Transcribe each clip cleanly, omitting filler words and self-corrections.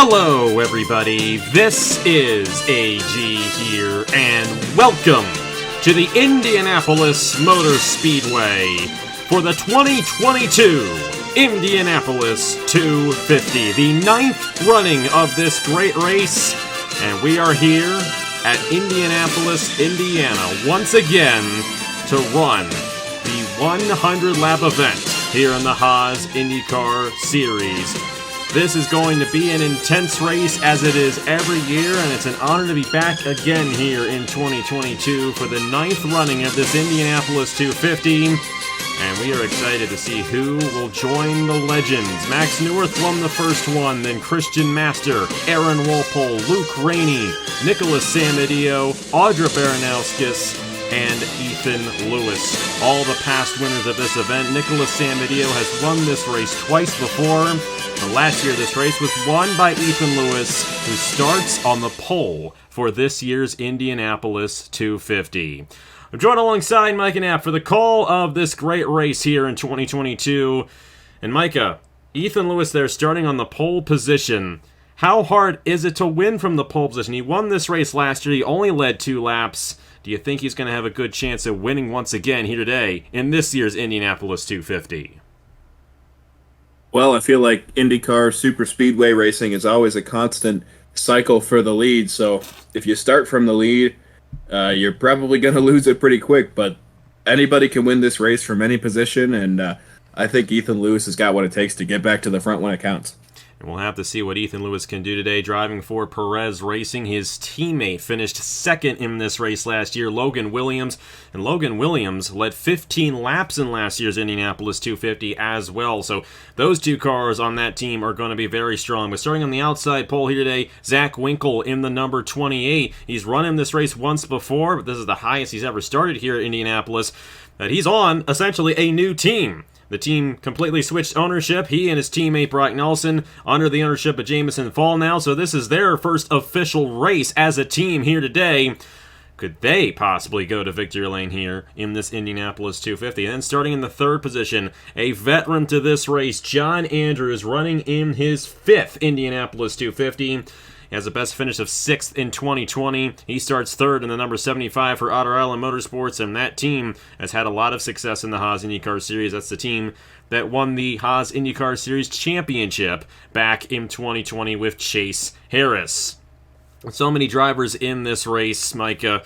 Hello, everybody. This is AG here, and welcome to the Indianapolis Motor Speedway for the 2022 Indianapolis 250, the 9th running of this great race, and we are here at Indianapolis, Indiana, once again to run the 100-lap event here in the Haas IndyCar Series. This is going to be an intense race as it is every year, and it's an honor to be back again here in 2022 for the 9th running of this Indianapolis 250. And we are excited to see who will join the legends. Max Newirth won the first one, then Christian Master, Aaron Wolpole, Luke Rainey, Nicholas Samadio, Audra Baranowskis, and Ethan Lewis. All the past winners of this event. Nicholas Samadio has won this race twice before. Last year, this race was won by Ethan Lewis, who starts on the pole for this year's Indianapolis 250. I'm joined alongside Micah Knapp for the call of this great race here in 2022. And Micah, Ethan Lewis there starting on the pole position. How hard is it to win from the pole position? He won this race last year. He only led 2 laps. Do you think he's going to have a good chance of winning once again here today in this year's Indianapolis 250? Well, I feel like IndyCar super speedway racing is always a constant cycle for the lead. So if you start from the lead, you're probably going to lose it pretty quick. But anybody can win this race from any position, and I think Ethan Lewis has got what it takes to get back to the front when it counts. And we'll have to see what Ethan Lewis can do today, driving for Perez Racing. His teammate finished second in this race last year, Logan Williams. And Logan Williams led 15 laps in last year's Indianapolis 250 as well. So those 2 cars on that team are going to be very strong. But starting on the outside pole here today, Zach Winkle in the number 28. He's run in this race once before, but this is the highest he's ever started here at Indianapolis. But he's on essentially a new team. The team completely switched ownership. He and his teammate Brock Nelson under the ownership of Jamison Fall now. So this is their first official race as a team here today. Could they possibly go to victory lane here in this Indianapolis 250? And then starting in the 3rd position, a veteran to this race, John Andrews, running in his 5th Indianapolis 250. He has the best finish of 6th in 2020. He starts 3rd in the number 75 for Otter Island Motorsports, and that team has had a lot of success in the Haas IndyCar Series. That's the team that won the Haas IndyCar Series Championship back in 2020 with Chase Harris. So many drivers in this race, Micah.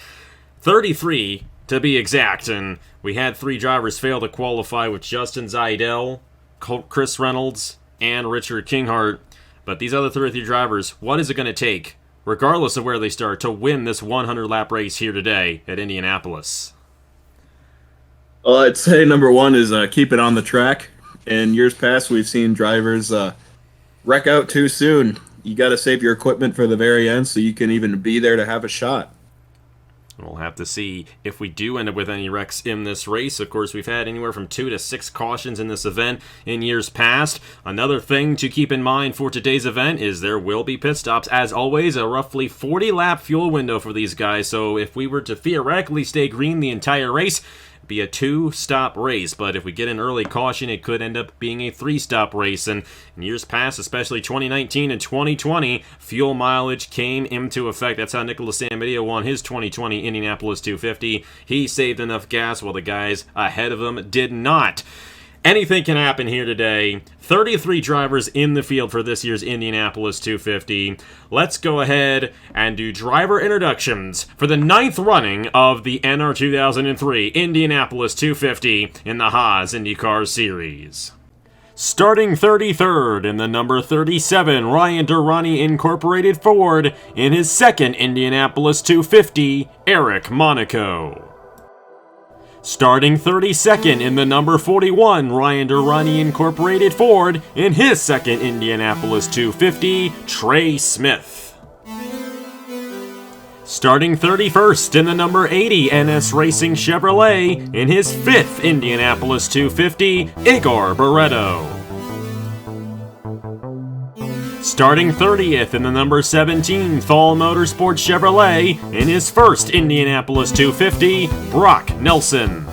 33 to be exact, and we had 3 drivers fail to qualify with Justin Zaidel, Chris Reynolds, and Richard Kinghart. But these other 33 drivers, what is it going to take, regardless of where they start, to win this 100-lap race here today at Indianapolis? Well, I'd say number 1 is keep it on the track. In years past, we've seen drivers wreck out too soon. You got to save your equipment for the very end so you can even be there to have a shot. We'll have to see if we do end up with any wrecks in this race. Of course, we've had anywhere from 2 to 6 cautions in this event in years past. Another thing to keep in mind for today's event is there will be pit stops. As always, a roughly 40-lap fuel window for these guys. So if we were to theoretically stay green the entire race, be a 2-stop race, but if we get an early caution, it could end up being a 3-stop race. And in years past, especially 2019 and 2020, fuel mileage came into effect. That's how Nicholas Samadio won his 2020 Indianapolis 250. He saved enough gas while the guys ahead of him did not. Anything can happen here today. 33 drivers in the field for this year's Indianapolis 250. Let's go ahead and do driver introductions for the 9th running of the NR2003 Indianapolis 250 in the Haas IndyCar Series. Starting 33rd in the number 37, Ryan Durrani Incorporated Ford in his 2nd Indianapolis 250, Eric Monaco. Starting 32nd in the number 41, Ryan Durrani Incorporated Ford in his 2nd Indianapolis 250, Trey Smith. Starting 31st in the number 80, NS Racing Chevrolet in his 5th Indianapolis 250, Igor Barreto. Starting 30th in the number 17, Thal Motorsports Chevrolet in his 1st Indianapolis 250, Brock Nelson.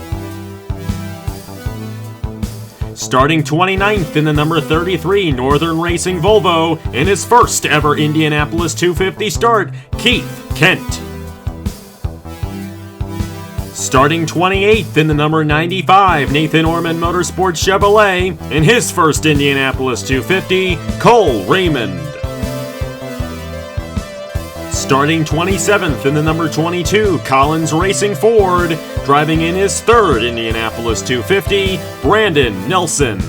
Starting 29th in the number 33 Northern Racing Volvo in his first ever Indianapolis 250 start, Keith Kent. Starting 28th in the number 95 Nathan Orman Motorsports Chevrolet in his first Indianapolis 250, Cole Raymond. Starting 27th in the number 22 Collins Racing Ford, driving in his third Indianapolis 250, Brandon Nelson.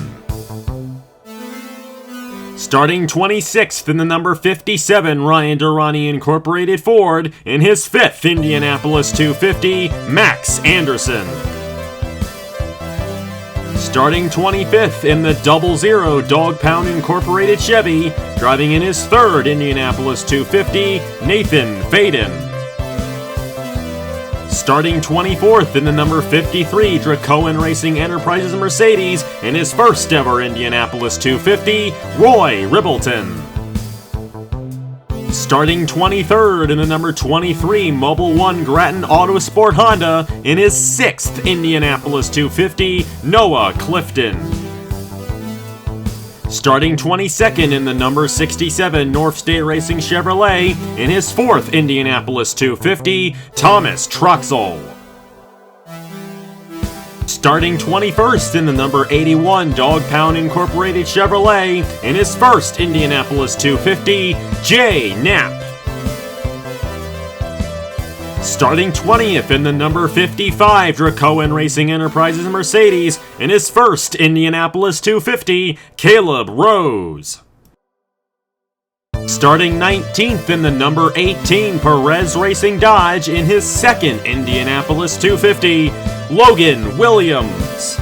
Starting 26th in the number 57 Ryan Durrani Incorporated Ford in his fifth Indianapolis 250, Max Anderson. Starting 25th in the 00 Dog Pound Incorporated Chevy, driving in his third Indianapolis 250, Nathan Faden. Starting 24th in the number 53 Dracoan Racing Enterprises Mercedes in his first ever Indianapolis 250, Roy Ribbleton. Starting 23rd in the number 23 Mobil 1 Grattan Autosport Honda in his sixth Indianapolis 250, Noah Clifton. Starting 22nd in the number 67 North State Racing Chevrolet in his fourth Indianapolis 250, Thomas Troxel. Starting 21st in the number 81 Dog Pound Incorporated Chevrolet in his first Indianapolis 250, Jay Knapp. Starting 20th in the number 55 Dracoan Racing Enterprises Mercedes in his first Indianapolis 250, Caleb Rose. Starting 19th in the number 18 Perez Racing Dodge in his second Indianapolis 250, Logan Williams.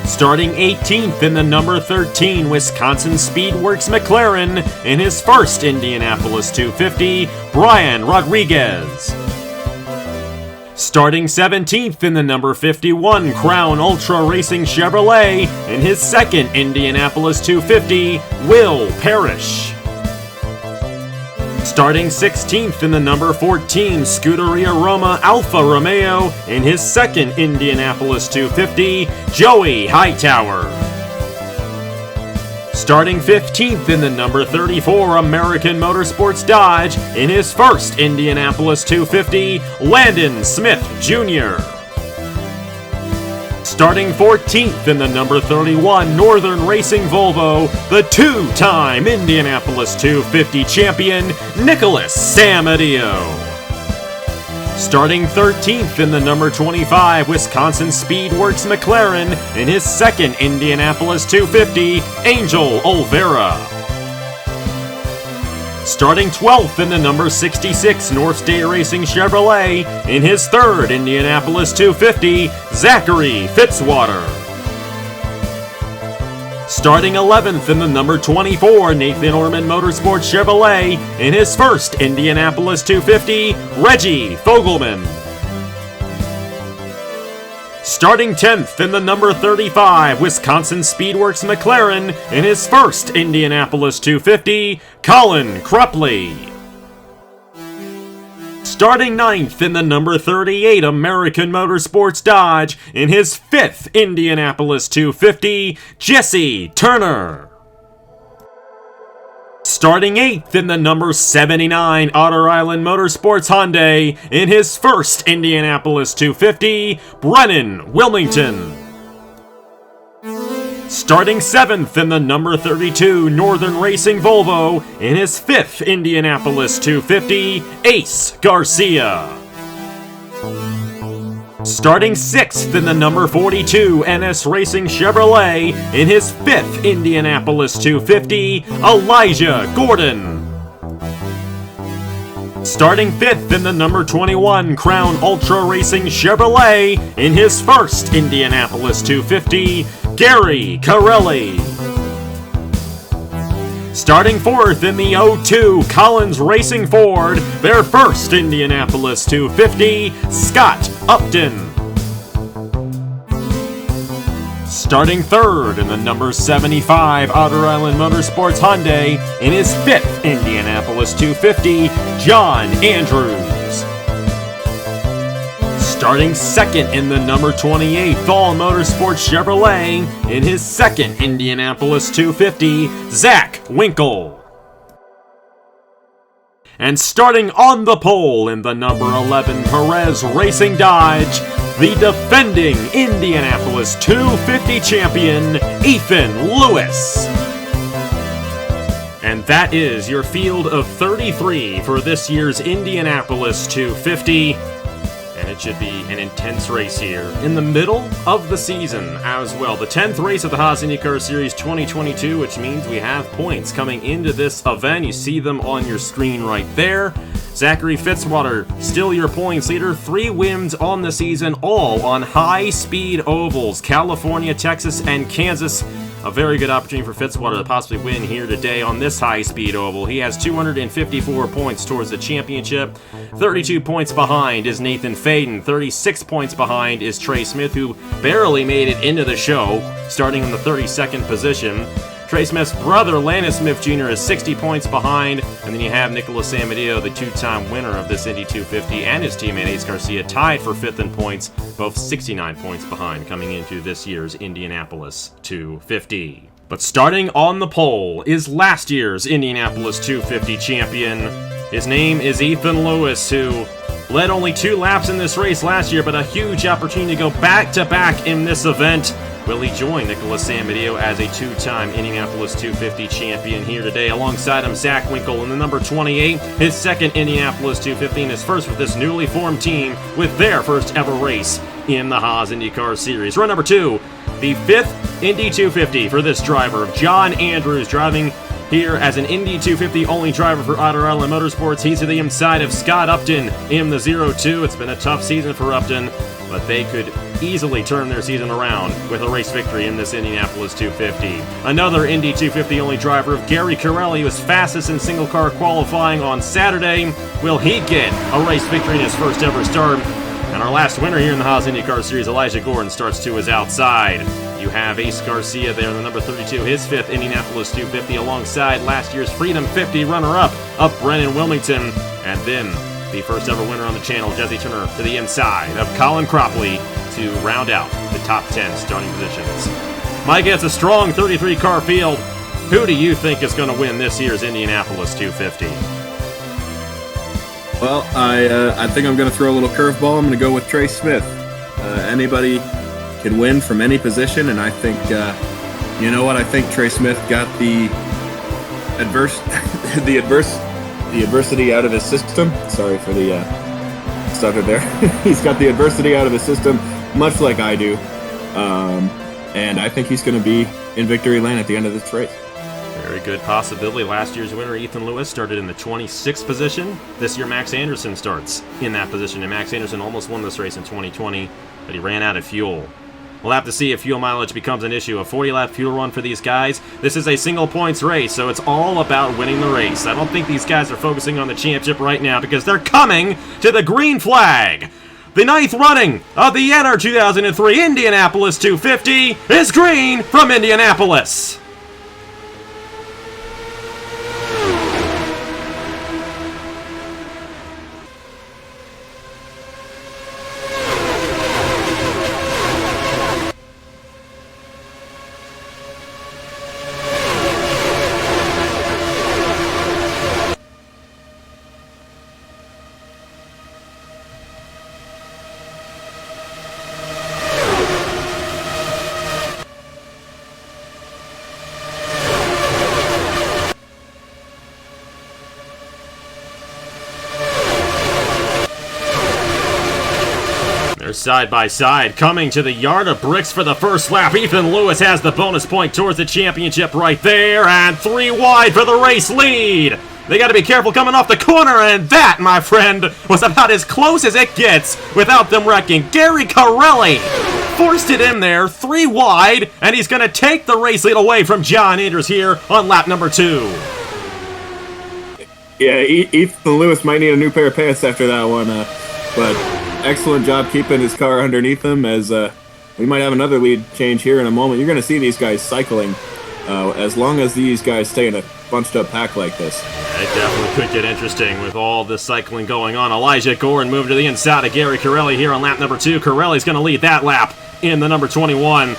Starting 18th in the number 13 Wisconsin Speedworks McLaren in his first Indianapolis 250, Brian Rodriguez. Starting 17th in the number 51 Crown Ultra Racing Chevrolet in his second Indianapolis 250, Will Parrish. Starting 16th in the number 14 Scuderia Roma Alfa Romeo in his second Indianapolis 250, Joey Hightower. Starting 15th in the number 34 American Motorsports Dodge in his first Indianapolis 250, Landon Smith Jr. Starting 14th in the number 31 Northern Racing Volvo, the two-time Indianapolis 250 champion, Nicholas Samadio. Starting 13th in the number 25 Wisconsin Speedworks McLaren in his second Indianapolis 250, Angel Olvera. Starting 12th in the number 66 North State Racing Chevrolet in his third Indianapolis 250, Zachary Fitzwater. Starting 11th in the number 24 Nathan Orman Motorsports Chevrolet in his first Indianapolis 250, Reggie Fogelman. Starting 10th in the number 35 Wisconsin Speedworks McLaren in his first Indianapolis 250, Colin Krupley. Starting 9th in the number 38 American Motorsports Dodge in his fifth Indianapolis 250, Jesse Turner. Starting 8th in the number 79 Otter Island Motorsports Hyundai in his first Indianapolis 250, Brennan Wilmington. Starting 7th in the number 32 Northern Racing Volvo in his fifth Indianapolis 250, Ace Garcia. Starting 6th in the number 42 NS Racing Chevrolet in his fifth Indianapolis 250, Elijah Gordon. Starting 5th in the number 21 Crown Ultra Racing Chevrolet in his first Indianapolis 250, Gary Corelli. Starting 4th in the 02 Collins Racing Ford, their first Indianapolis 250, Scott Upton. Starting 3rd in the number 75 Otter Island Motorsports Hyundai in his 5th Indianapolis 250, John Andrews. Starting second in the number 28 Thal Motorsports Chevrolet in his second Indianapolis 250, Zach Winkle. And starting on the pole in the number 11 Perez Racing Dodge, the defending Indianapolis 250 champion, Ethan Lewis. And that is your field of 33 for this year's Indianapolis 250. And it should be an intense race here in the middle of the season as well. The 10th race of the Haas IndyCar Series 2022, which means we have points coming into this event. You see them on your screen right there. Zachary Fitzwater, still your points leader. 3 wins on the season, all on high-speed ovals. California, Texas, and Kansas. A very good opportunity for Fitzwater to possibly win here today on this high-speed oval. He has 254 points towards the championship. 32 points behind is Nathan Faden. 36 points behind is Trey Smith, who barely made it into the show, starting in the 32nd position. Trey Smith's brother, Landon Smith Jr., is 60 points behind. And then you have Nicholas Amadeo, the 2-time winner of this Indy 250, and his teammate Ace Garcia tied for 5th in points, both 69 points behind coming into this year's Indianapolis 250. But starting on the pole is last year's Indianapolis 250 champion. His name is Ethan Lewis, who led only 2 laps in this race last year, but a huge opportunity to go back-to-back in this event. Will he join Nicholas Amadeo as a 2-time Indianapolis 250 champion here today? Alongside him, Zach Winkle in the number 28, his second Indianapolis 250, and his first with this newly formed team with their first ever race in the Haas IndyCar Series. Run number 2, the 5th Indy 250 for this driver, John Andrews, driving here as an Indy 250 only driver for Otter Island Motorsports. He's to the inside of Scott Upton in the 02. It's been a tough season for Upton, but they could easily turn their season around with a race victory in this Indianapolis 250. Another Indy 250 only driver, Gary Corelli, was fastest in single car qualifying on Saturday. Will he get a race victory in his first ever start? And our last winner here in the Haas IndyCar Series, Elijah Gordon, starts to his outside. You have Ace Garcia there in the number 32, his 5th Indianapolis 250, alongside last year's Freedom 50 runner-up, Brennan Wilmington. And then the first ever winner on the channel, Jesse Turner, to the inside of Colin Cropley to round out the top 10 starting positions. Mike, it's a strong 33-car field. Who do you think is going to win this year's Indianapolis 250? Well, I think I'm going to throw a little curveball. I'm going to go with Trey Smith. Anybody can win from any position, and I think, you know what? I think Trey Smith got the adversity out of his system. Sorry for the stutter there. He's got the adversity out of his system, much like I do, and I think he's going to be in victory lane at the end of this race. Very good possibility. Last year's winner, Ethan Lewis, started in the 26th position. This year, Max Anderson starts in that position, and Max Anderson almost won this race in 2020, but he ran out of fuel. We'll have to see if fuel mileage becomes an issue. A 40-lap fuel run for these guys. This is a single points race, so it's all about winning the race. I don't think these guys are focusing on the championship right now because they're coming to the green flag. The 9th running of the NR2003 Indianapolis 250 is green from Indianapolis. They're side by side, coming to the yard of bricks for the first lap. Ethan Lewis has the bonus point towards the championship right there, and 3 wide for the race lead. They got to be careful coming off the corner, and that, my friend, was about as close as it gets without them wrecking. Gary Corelli forced it in there, 3 wide, and he's going to take the race lead away from John Andrews here on lap number 2. Yeah, Ethan Lewis might need a new pair of pants after that one, but excellent job keeping his car underneath him, as we might have another lead change here in a moment. You're going to see these guys cycling as long as these guys stay in a bunched-up pack like this. It definitely could get interesting with all this cycling going on. Elijah Gordon moved to the inside of Gary Corelli here on lap number 2. Corelli's going to lead that lap in the number 21.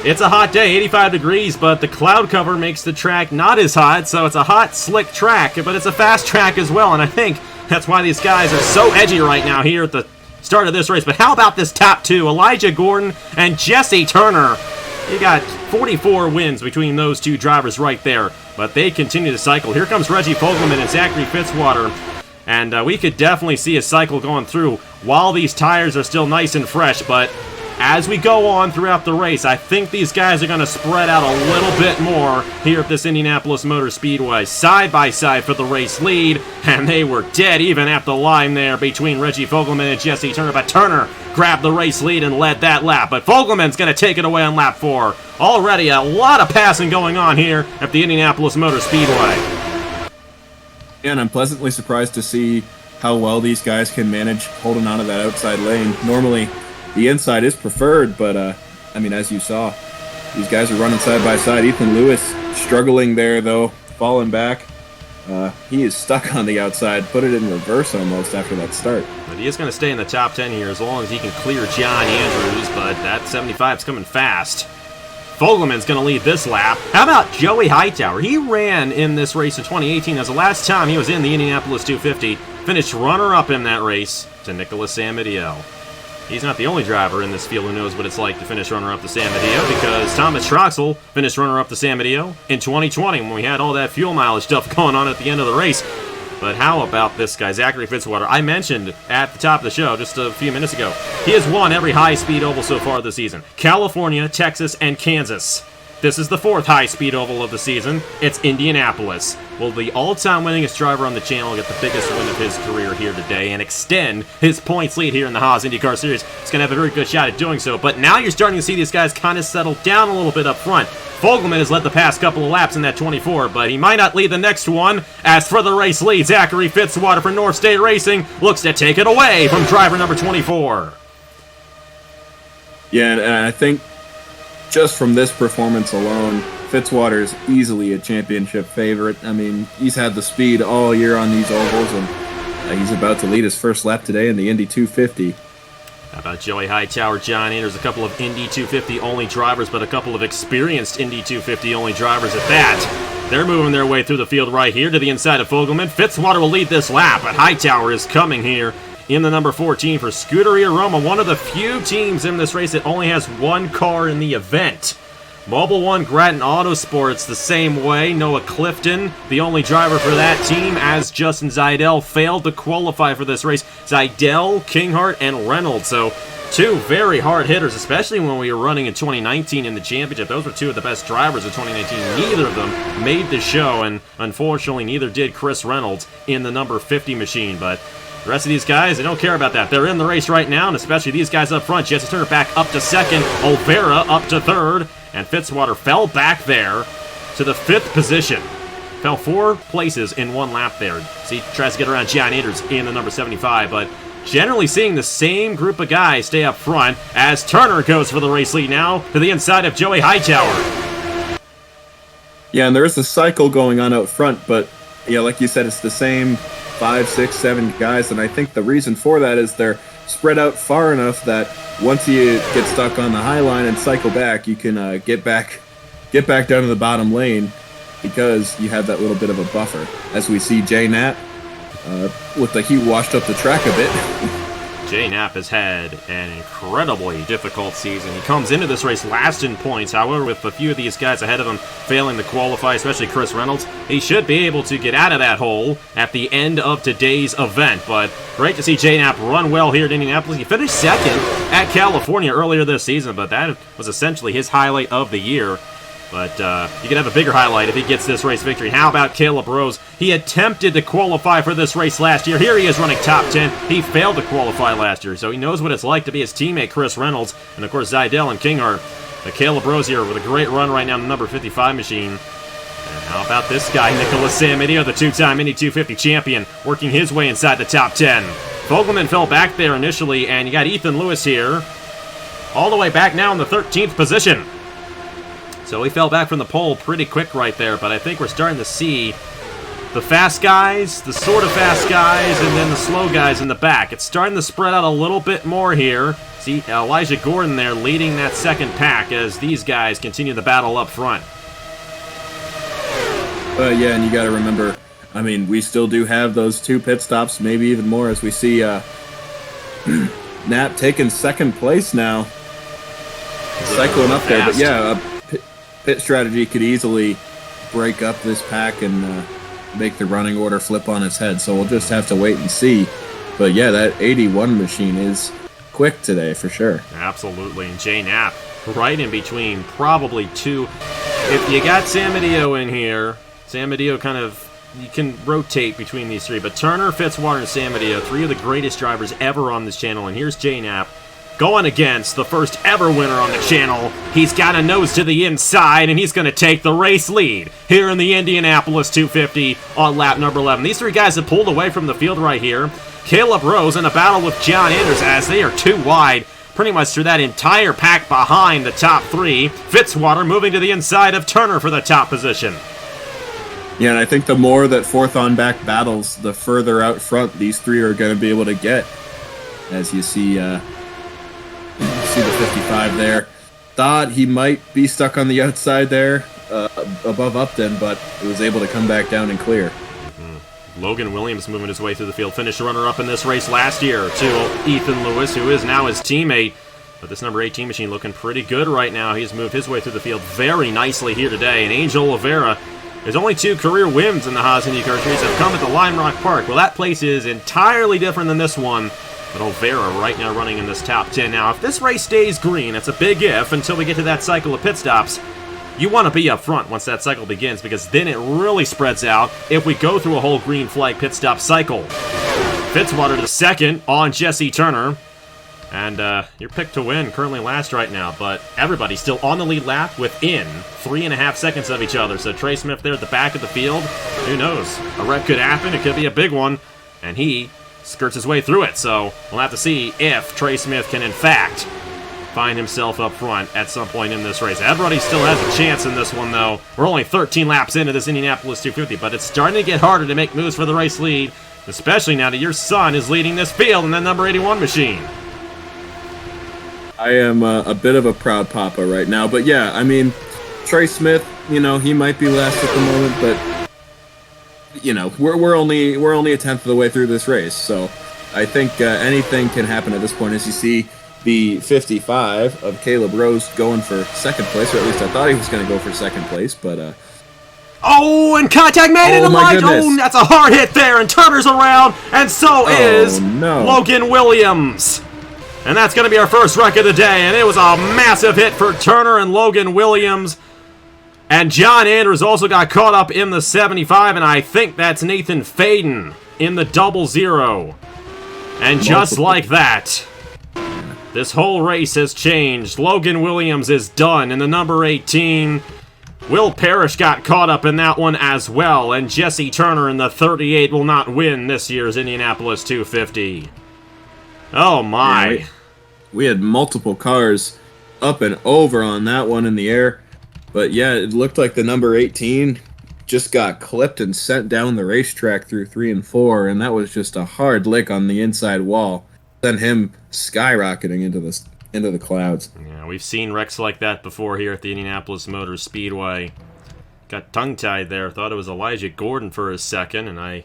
It's a hot day, 85 degrees, but the cloud cover makes the track not as hot, so it's a hot, slick track, but it's a fast track as well, and I think that's why these guys are so edgy right now here at the start of this race. But how about this top 2, Elijah Gordon and Jesse Turner? You got 44 wins between those 2 drivers right there, but they continue to cycle. Here comes Reggie Fogelman and Zachary Fitzwater, and we could definitely see a cycle going through while these tires are still nice and fresh, but as we go on throughout the race, I think these guys are going to spread out a little bit more here at this Indianapolis Motor Speedway. Side by side for the race lead, and they were dead even at the line there between Reggie Fogelman and Jesse Turner. But Turner grabbed the race lead and led that lap. But Fogelman's going to take it away on lap 4. Already a lot of passing going on here at the Indianapolis Motor Speedway. And I'm pleasantly surprised to see how well these guys can manage holding on to that outside lane. Normally, the inside is preferred, but, I mean, as you saw, these guys are running side by side. Ethan Lewis struggling there, though, falling back. He is stuck on the outside, put it in reverse almost after that start. But he is going to stay in the top 10 here as long as he can clear John Andrews, but that 75 is coming fast. Fogelman's going to lead this lap. How about Joey Hightower? He ran in this race in 2018 as the last time he was in the Indianapolis 250. Finished runner-up in that race to Nicholas Samadiel. He's not the only driver in this field who knows what it's like to finish runner-up to Samadiel, because Thomas Troxel finished runner-up to Samadiel in 2020 when we had all that fuel mileage stuff going on at the end of the race. But how about this guy, Zachary Fitzwater? I mentioned at the top of the show just a few minutes ago, he has won every high-speed oval so far this season. California, Texas, and Kansas. This is the 4th high-speed oval of the season. It's Indianapolis. Will the all-time winningest driver on the channel get the biggest win of his career here today and extend his points lead here in the Haas IndyCar Series? He's going to have a very good shot at doing so. But now you're starting to see these guys kind of settle down a little bit up front. Fogelman has led the past couple of laps in that 24, but he might not lead the next one. As for the race lead, Zachary Fitzwater for North State Racing looks to take it away from driver number 24. Yeah, and I think just from this performance alone, Fitzwater is easily a championship favorite. I mean, he's had the speed all year on these ovals, and he's about to lead his first lap today in the Indy 250. How about Joey Hightower, John Andrews, a couple of Indy 250 only drivers, but a couple of experienced Indy 250 only drivers at that. They're moving their way through the field right here to the inside of Fogelman. Fitzwater will lead this lap, but Hightower is coming here in the number 14 for Scuderia Roma, one of the few teams in this race that only has one car in the event. Mobile One Grattan Autosports the same way. Noah Clifton, the only driver for that team, as Justin Zeidel failed to qualify for this race. Zeidel, Kinghart, and Reynolds. So 2 very hard hitters, especially when we were running in 2019 in the championship. Those were 2 of the best drivers of 2019. Neither of them made the show, and unfortunately neither did Chris Reynolds in the number 50 machine. But the rest of these guys, they don't care about that. They're in the race right now, and especially these guys up front. Jesse Turner back up to 2nd, Olvera up to 3rd, and Fitzwater fell back there to the 5th position. Fell 4 places in 1 lap there. See, tries to get around John Andrews in the number 75, but generally seeing the same group of guys stay up front as Turner goes for the race lead now to the inside of Joey Hightower. Yeah, and there is a cycle going on out front, but yeah, like you said, it's the same 5, 6, 7 guys, and I think the reason for that is they're spread out far enough that once you get stuck on the high line and cycle back, you can get back down to the bottom lane because you have that little bit of a buffer. As we see Jay Knapp, looked like he washed up the track a bit. Jay Knapp has had an incredibly difficult season. He comes into this race last in points. However, with a few of these guys ahead of him failing to qualify, especially Chris Reynolds, he should be able to get out of that hole at the end of today's event. But great to see Jay Knapp run well here at Indianapolis. He finished 2nd at California earlier this season, but that was essentially his highlight of the year. But he could have a bigger highlight if he gets this race victory. How about Caleb Rose? He attempted to qualify for this race last year. Here he is running top 10. He failed to qualify last year, so he knows what it's like to be his teammate Chris Reynolds. And, of course, Zeidel and Kinghart. But Caleb Rose here with a great run right now in the number 55 machine. And how about this guy, Nicholas Samadiel, the 2-time Indy 250 champion, working his way inside the top 10. Fogelman fell back there initially, and you got Ethan Lewis here, all the way back now in the 13th position. So he fell back from the pole pretty quick right there, but I think we're starting to see the fast guys, the sort of fast guys, and then the slow guys in the back. It's starting to spread out a little bit more here. See Elijah Gordon there leading that second pack as these guys continue the battle up front. Yeah, and you got to remember, I mean, we still do have those 2 pit stops, maybe even more, as we see Knapp taking second place now. Cycling up there, but yeah, pit strategy could easily break up this pack and make the running order flip on its head, so we'll just have to wait and see. But yeah, that 81 machine is quick today for sure. Absolutely, and Jay Knapp right in between, probably 2. If you got Samadeo in here, Samadeo kind of, you can rotate between these 3, but Turner, Fitzwater, and Samadeo, 3 of the greatest drivers ever on this channel, and here's Jay Knapp going against the first ever winner on the channel. He's got a nose to the inside, and he's going to take the race lead here in the Indianapolis 250 on lap number 11. These 3 guys have pulled away from the field right here. Caleb Rose in a battle with John Anders as they are 2 wide pretty much through that entire pack behind the top 3. Fitzwater moving to the inside of Turner for the top position. Yeah, and I think the more that fourth on back battles, the further out front these 3 are going to be able to get. As you see the 55 there. Thought he might be stuck on the outside there above Upton, but he was able to come back down and clear. Logan Williams moving his way through the field. Finished runner-up in this race last year to Ethan Lewis, who is now his teammate. But this number 18 machine looking pretty good right now. He's moved his way through the field very nicely here today. And Angel Oliveira, there's only 2 career wins in the Haas IndyCar Series have come at the Lime Rock Park. Well, that place is entirely different than this one. But Oliveira right now running in this top 10. Now, if this race stays green, it's a big if until we get to that cycle of pit stops. You want to be up front once that cycle begins, because then it really spreads out if we go through a whole green flag pit stop cycle. Fitzwater to second on Jesse Turner. And you're picked to win, currently last right now, but everybody's still on the lead lap within 3.5 seconds of each other. So Trey Smith there at the back of the field, who knows? A wreck could happen, it could be a big one, and he skirts his way through it. So we'll have to see if Trey Smith can in fact find himself up front at some point in this race. Everybody still has a chance in this one, though. We're only 13 laps into this Indianapolis 250, but it's starting to get harder to make moves for the race lead, especially now that your son is leading this field in that number 81 machine. I am a bit of a proud papa right now, but yeah, I mean, Trey Smith, you know, he might be last at the moment, but you know, we're only a tenth of the way through this race, so I think anything can happen at this point. As you see the 55 of Caleb Rose going for second place, or at least I thought he was going to go for second place, but oh, and contact made in the light. Oh, that's a hard hit there, and Turner's around, and so is Logan Williams. And that's going to be our first wreck of the day, and it was a massive hit for Turner and Logan Williams. And John Anders also got caught up in the 75, and I think that's Nathan Faden in the 00. And just like that, this whole race has changed. Logan Williams is done in the number 18. Will Parrish got caught up in that one as well, and Jesse Turner in the 38 will not win this year's Indianapolis 250. Oh my. Yeah, we had multiple cars up and over on that one in the air. But yeah, it looked like the number 18 just got clipped and sent down the racetrack through 3 and 4, and that was just a hard lick on the inside wall. Sent him skyrocketing into the clouds. Yeah, we've seen wrecks like that before here at the Indianapolis Motor Speedway. Got tongue-tied there. Thought it was Elijah Gordon for a second, and I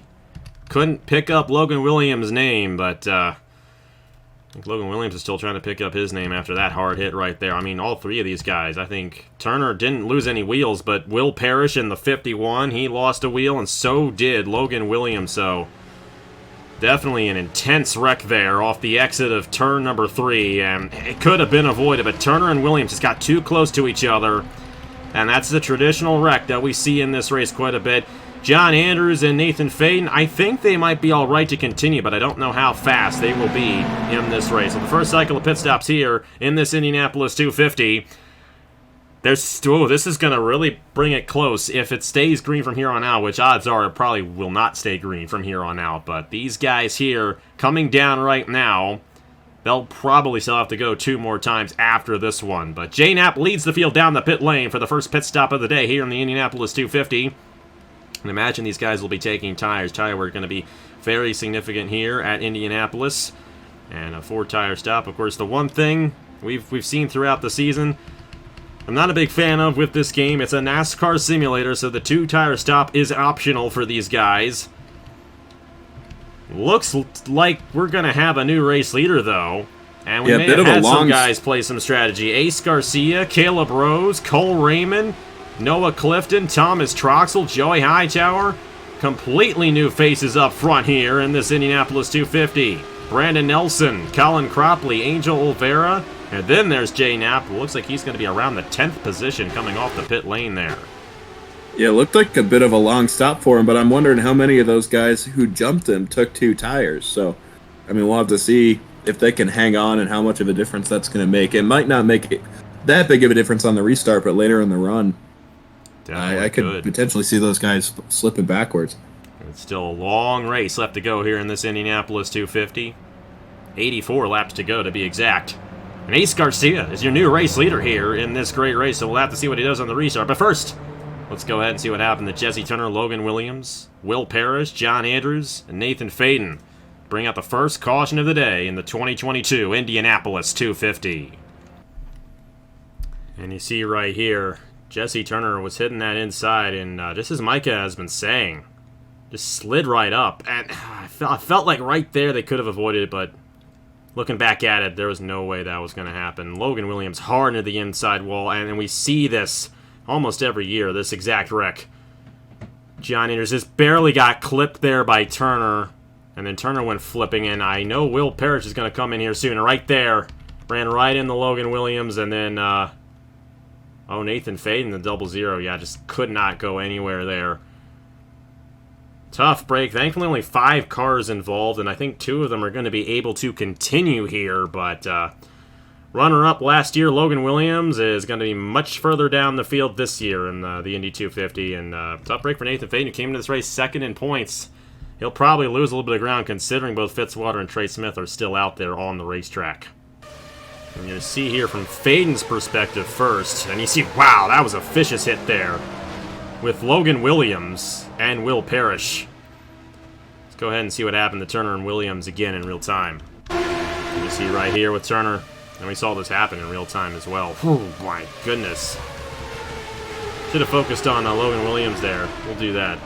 couldn't pick up Logan Williams' name, but I think Logan Williams is still trying to pick up his name after that hard hit right there. I mean, all 3 of these guys. I think Turner didn't lose any wheels, but Will Parrish in the 51, he lost a wheel, and so did Logan Williams. So definitely an intense wreck there off the exit of turn number 3, and it could have been avoided, but Turner and Williams just got too close to each other, and that's the traditional wreck that we see in this race quite a bit. John Anders and Nathan Faden, I think they might be all right to continue, but I don't know how fast they will be in this race. So the first cycle of pit stops here in this Indianapolis 250. This is going to really bring it close if it stays green from here on out, which odds are it probably will not stay green from here on out. But these guys here coming down right now, They'll probably still have to go 2 more times after this one. But J-Nap leads the field down the pit lane for the first pit stop of the day here in the Indianapolis 250. And imagine these guys will be taking tires. Tire wear going to be very significant here at Indianapolis. And a 4-tire stop. Of course, the one thing we've seen throughout the season I'm not a big fan of with this game. It's a NASCAR simulator, so the 2-tire stop is optional for these guys. Looks like we're going to have a new race leader, though. And we may have had some guys play some strategy. Ace Garcia, Caleb Rose, Cole Raymond, Noah Clifton, Thomas Troxel, Joey Hightower. Completely new faces up front here in this Indianapolis 250. Brandon Nelson, Colin Cropley, Angel Olvera, and then there's Jay Knapp. Looks like he's going to be around the 10th position coming off the pit lane there. Yeah, it looked like a bit of a long stop for him, but I'm wondering how many of those guys who jumped him took 2 tires. So, I mean, we'll have to see if they can hang on and how much of a difference that's going to make. It might not make that big of a difference on the restart, but later in the run, I could potentially see those guys slipping backwards. It's still a long race left to go here in this Indianapolis 250. 84 laps to go, to be exact. And Ace Garcia is your new race leader here in this great race, so we'll have to see what he does on the restart. But first, let's go ahead and see what happened to Jesse Turner, Logan Williams, Will Parrish, John Andrews, and Nathan Faden. Bring out the first caution of the day in the 2022 Indianapolis 250. And you see right here, Jesse Turner was hitting that inside, and just as Micah has been saying, just slid right up. And I felt like right there they could have avoided it, but looking back at it, there was no way that was going to happen. Logan Williams hard into the inside wall, and we see this almost every year, this exact wreck. John Andrews just barely got clipped there by Turner, and then Turner went flipping, and I know Will Parrish is going to come in here soon. Right there, ran right into Logan Williams, and then, Nathan Faden, the 0-0. Yeah, just could not go anywhere there. Tough break. Thankfully, only 5 cars involved, and I think 2 of them are going to be able to continue here. But runner-up last year, Logan Williams, is going to be much further down the field this year in the Indy 250. And tough break for Nathan Faden, who came into this race second in points. He'll probably lose a little bit of ground, considering both Fitzwater and Trey Smith are still out there on the racetrack. And you see here from Faden's perspective first, and you see, wow, that was a vicious hit there with Logan Williams and Will Parrish. Let's go ahead and see what happened to Turner and Williams again in real time. You see right here with Turner, and we saw this happen in real time as well. Oh my goodness. Should have focused on Logan Williams there. We'll do that.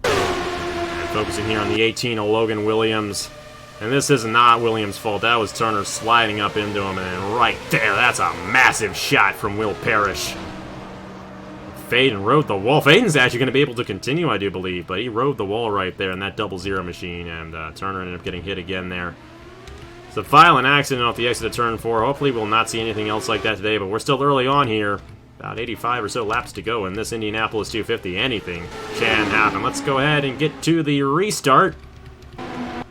And focusing here on the 18 of Logan Williams. And this is not Williams' fault. That was Turner sliding up into him, and then right there, that's a massive shot from Will Parrish. Faden rode the wall. Faden's actually going to be able to continue, I do believe, but he rode the wall right there in that 0-0 machine, and Turner ended up getting hit again there. It's a violent accident off the exit of turn 4. Hopefully we'll not see anything else like that today, but we're still early on here. About 85 or so laps to go in this Indianapolis 250. Anything can happen. Let's go ahead and get to the restart. A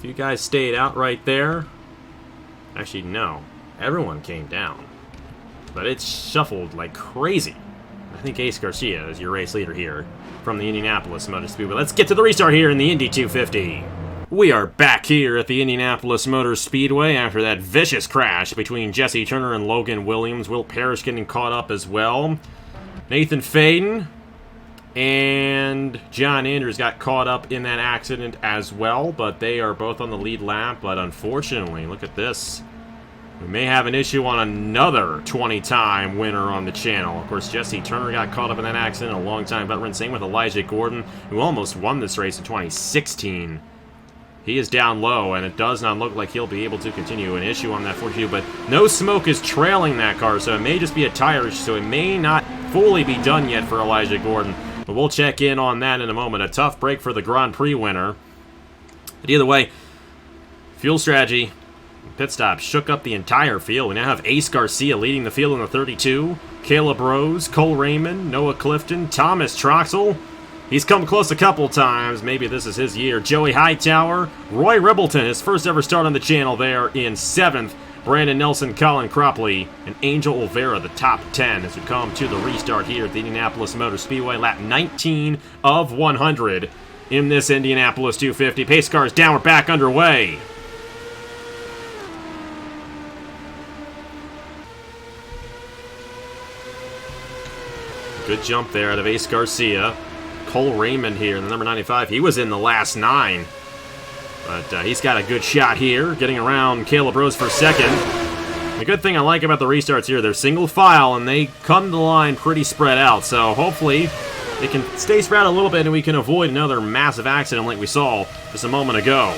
few guys stayed out right there. Actually, no. Everyone came down. But it's shuffled like crazy. I think Ace Garcia is your race leader here from the Indianapolis Motor Speedway. Let's get to the restart here in the Indy 250. We are back here at the Indianapolis Motor Speedway after that vicious crash between Jesse Turner and Logan Williams. Will Parrish getting caught up as well. Nathan Faden and John Andrews got caught up in that accident as well, but they are both on the lead lap. But unfortunately, look at this. We may have an issue on another 20-time winner on the channel. Of course, Jesse Turner got caught up in that accident, a long-time veteran. Same with Elijah Gordon, who almost won this race in 2016. He is down low, and it does not look like he'll be able to continue. An issue on that 42, but no smoke is trailing that car, so it may just be a tire issue, so it may not fully be done yet for Elijah Gordon. But we'll check in on that in a moment. A tough break for the Grand Prix winner. But either way, fuel strategy. Pit stop shook up the entire field. We now have Ace Garcia leading the field in the 32. Caleb Rose, Cole Raymond, Noah Clifton, Thomas Troxel. He's come close a couple times. Maybe this is his year. Joey Hightower, Roy Ribbleton, his first ever start on the channel there in 7th. Brandon Nelson, Colin Cropley, and Angel Olvera, the top 10 as we come to the restart here at the Indianapolis Motor Speedway. Lap 19 of 100 in this Indianapolis 250. Pace cars down, we're back underway. Good jump there out of Ace Garcia. Cole Raymond here, the number 95. He was in the last 9. But he's got a good shot here, getting around Caleb Rose for second. The good thing I like about the restarts here, they're single file, and they come to the line pretty spread out. So hopefully they can stay spread out a little bit, and we can avoid another massive accident like we saw just a moment ago.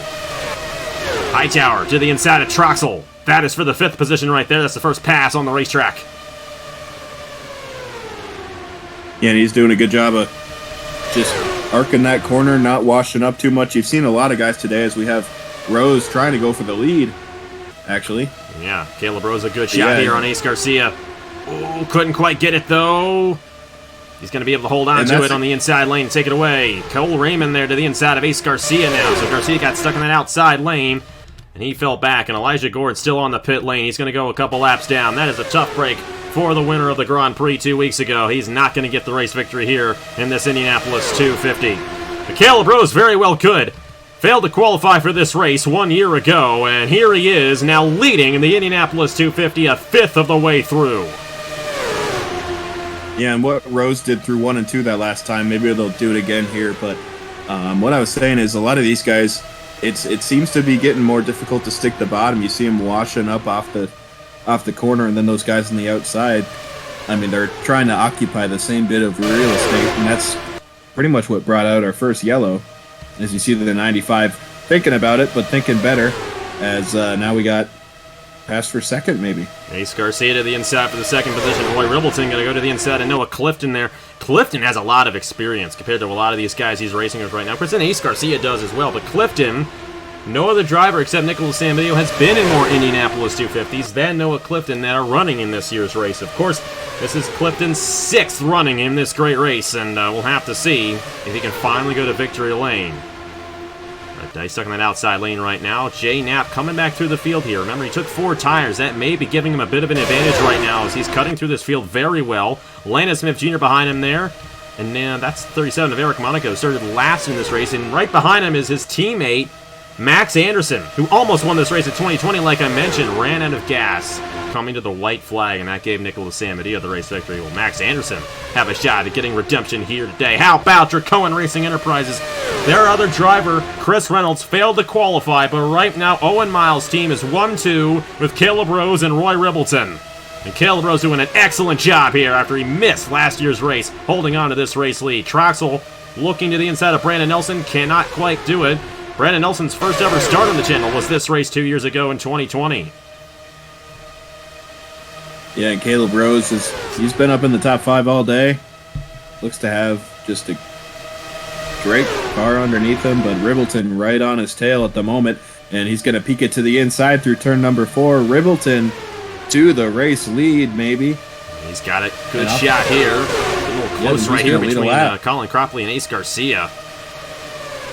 Hightower to the inside of Troxel. That is for the 5th position right there. That's the first pass on the racetrack. Yeah, and he's doing a good job of just arcing that corner, not washing up too much. You've seen a lot of guys today as we have Rose trying to go for the lead, actually. Yeah, Caleb Rose a good shot here on Ace Garcia. Oh, couldn't quite get it, though. He's going to be able to hold on to it on the inside lane and take it away. Cole Raymond there to the inside of Ace Garcia now. So Garcia got stuck in that outside lane, and he fell back. And Elijah Gord's still on the pit lane. He's going to go a couple laps down. That is a tough break for the winner of the Grand Prix 2 weeks ago. He's not going to get the race victory here in this Indianapolis 250. But Caleb Rose very well could. Failed to qualify for this race 1 year ago, and here he is now leading in the Indianapolis 250 a 5th of the way through. Yeah, and what Rose did through 1 and 2 that last time, maybe they'll do it again here. But what I was saying is a lot of these guys, it seems to be getting more difficult to stick the bottom. You see them washing up off the corner, and then those guys on the outside, I mean, they're trying to occupy the same bit of real estate, and that's pretty much what brought out our first yellow. As you see the 95 thinking about it, but thinking better, as now we got pass for second, maybe. Ace Garcia to the inside for the 2nd position. Roy Ribbleton going to go to the inside, and Noah Clifton there. Clifton has a lot of experience compared to a lot of these guys he's racing with right now. Of course, Ace Garcia does as well, but Clifton, no other driver except Nicholas Sambidio has been in more Indianapolis 250s than Noah Clifton that are running in this year's race. Of course, this is Clifton's 6th running in this great race, and we'll have to see if he can finally go to victory lane. But he's stuck in that outside lane right now. Jay Knapp coming back through the field here. Remember, he took 4 tires. That may be giving him a bit of an advantage right now as he's cutting through this field very well. Landon Smith Jr. behind him there. And that's 37 of Eric Monaco. Started last in this race. And right behind him is his teammate, Max Anderson, who almost won this race at 2020, like I mentioned, ran out of gas coming to the white flag, and that gave Nicholas Sambidio the race victory. Will Max Anderson have a shot at getting redemption here today? How about Dracoan Racing Enterprises? Their other driver, Chris Reynolds, failed to qualify, but right now Owen Miles' team is 1-2 with Caleb Rose and Roy Ribbleton. And Caleb Rose doing an excellent job here after he missed last year's race, holding on to this race lead. Troxel looking to the inside of Brandon Nelson, cannot quite do it. Brandon Nelson's first ever start on the channel was this race 2 years ago in 2020. Yeah, and Caleb Rose, he's been up in the top 5 all day. Looks to have just a great car underneath him, but Ribbleton right on his tail at the moment, and he's going to peek it to the inside through turn number 4. Ribbleton to the race lead, maybe. He's got a good shot here. A little close right here between Colin Cropley and Ace Garcia.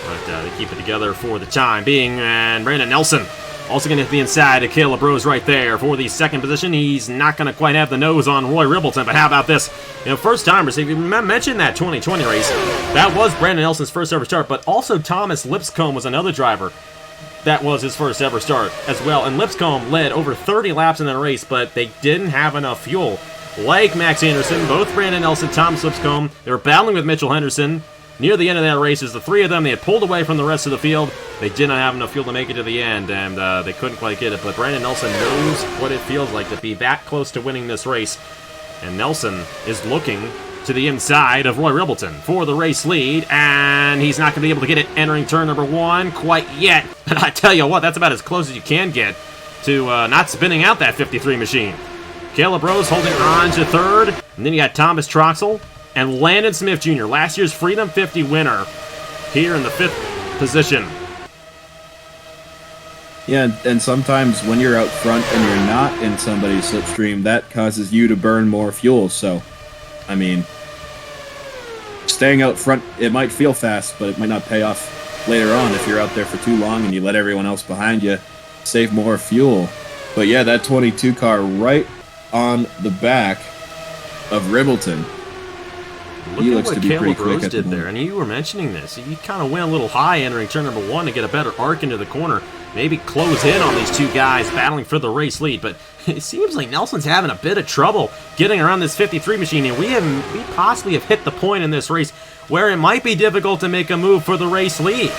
But they keep it together for the time being, and Brandon Nelson also going to hit the inside of Caleb Rose right there for the 2nd position. He's not going to quite have the nose on Roy Ribbleton, but how about this? First timers, if you mentioned that 2020 race, that was Brandon Nelson's first ever start, but also Thomas Lipscomb was another driver that was his first ever start as well. And Lipscomb led over 30 laps in the race, but they didn't have enough fuel. Like Max Anderson, both Brandon Nelson, Thomas Lipscomb, they were battling with Mitchell Henderson. Near the end of that race, as the 3 of them, they had pulled away from the rest of the field. They did not have enough fuel to make it to the end, and they couldn't quite get it. But Brandon Nelson knows what it feels like to be that close to winning this race. And Nelson is looking to the inside of Roy Ribbleton for the race lead, and he's not going to be able to get it entering turn number 1 quite yet. But I tell you what, that's about as close as you can get to not spinning out that 53 machine. Caleb Rose holding on to 3rd, and then you got Thomas Troxel and Landon Smith Jr., last year's Freedom 50 winner, here in the 5th position. Yeah, and sometimes when you're out front and you're not in somebody's slipstream, that causes you to burn more fuel. So, I mean, staying out front, it might feel fast, but it might not pay off later on if you're out there for too long and you let everyone else behind you save more fuel. But yeah, that 22 car right on the back of Ribbleton. Look at what Caleb Rose did there, and you were mentioning this. He kind of went a little high entering turn number 1 to get a better arc into the corner. maybe close in on these two guys battling for the race lead, but it seems like Nelson's having a bit of trouble getting around this 53 machine, and we possibly have hit the point in this race where it might be difficult to make a move for the race lead.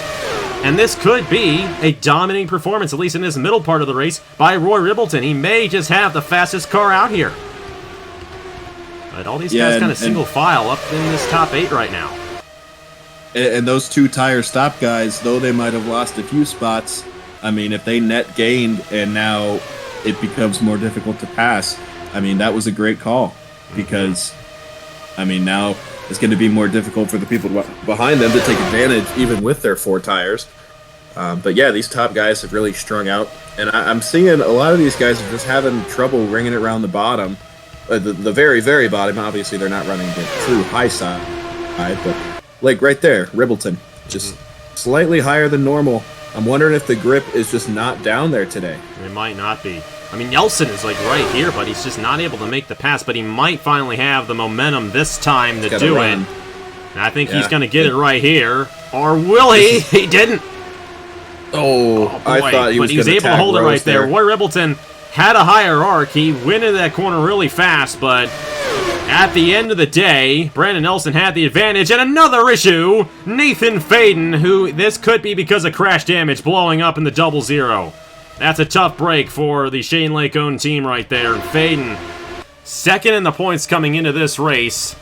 And this could be a dominating performance, at least in this middle part of the race, by Roy Ribbleton. He may just have the fastest car out here. But all these guys kind of single file up in this top 8 right now. And those two tire stop guys, though they might have lost a few spots, I mean, if they net gained and now it becomes more difficult to pass, I mean, that was a great call. Because, I mean, now it's going to be more difficult for the people behind them to take advantage, even with their 4 tires. But yeah, these top guys have really strung out. And I'm seeing a lot of these guys are just having trouble ringing it around the bottom. The very, very bottom. Obviously, they're not running the true high side. But, like, right there, Ribbleton, just slightly higher than normal. I'm wondering if the grip is just not down there today. It might not be. I mean, Nelson is, like, right here, but he's just not able to make the pass. But he might finally have the momentum this time to do it. And I think he's going to get it right here. Or will he? He didn't. Oh, boy. I thought he was going to able to hold it right there. Roy Ribbleton had a higher arc. He went into that corner really fast, but at the end of the day, Brandon Nelson had the advantage. And another issue, Nathan Faden, who this could be because of crash damage blowing up in the 0-0. That's a tough break for the Shane Lake-owned team right there. Faden, second in the points coming into this race.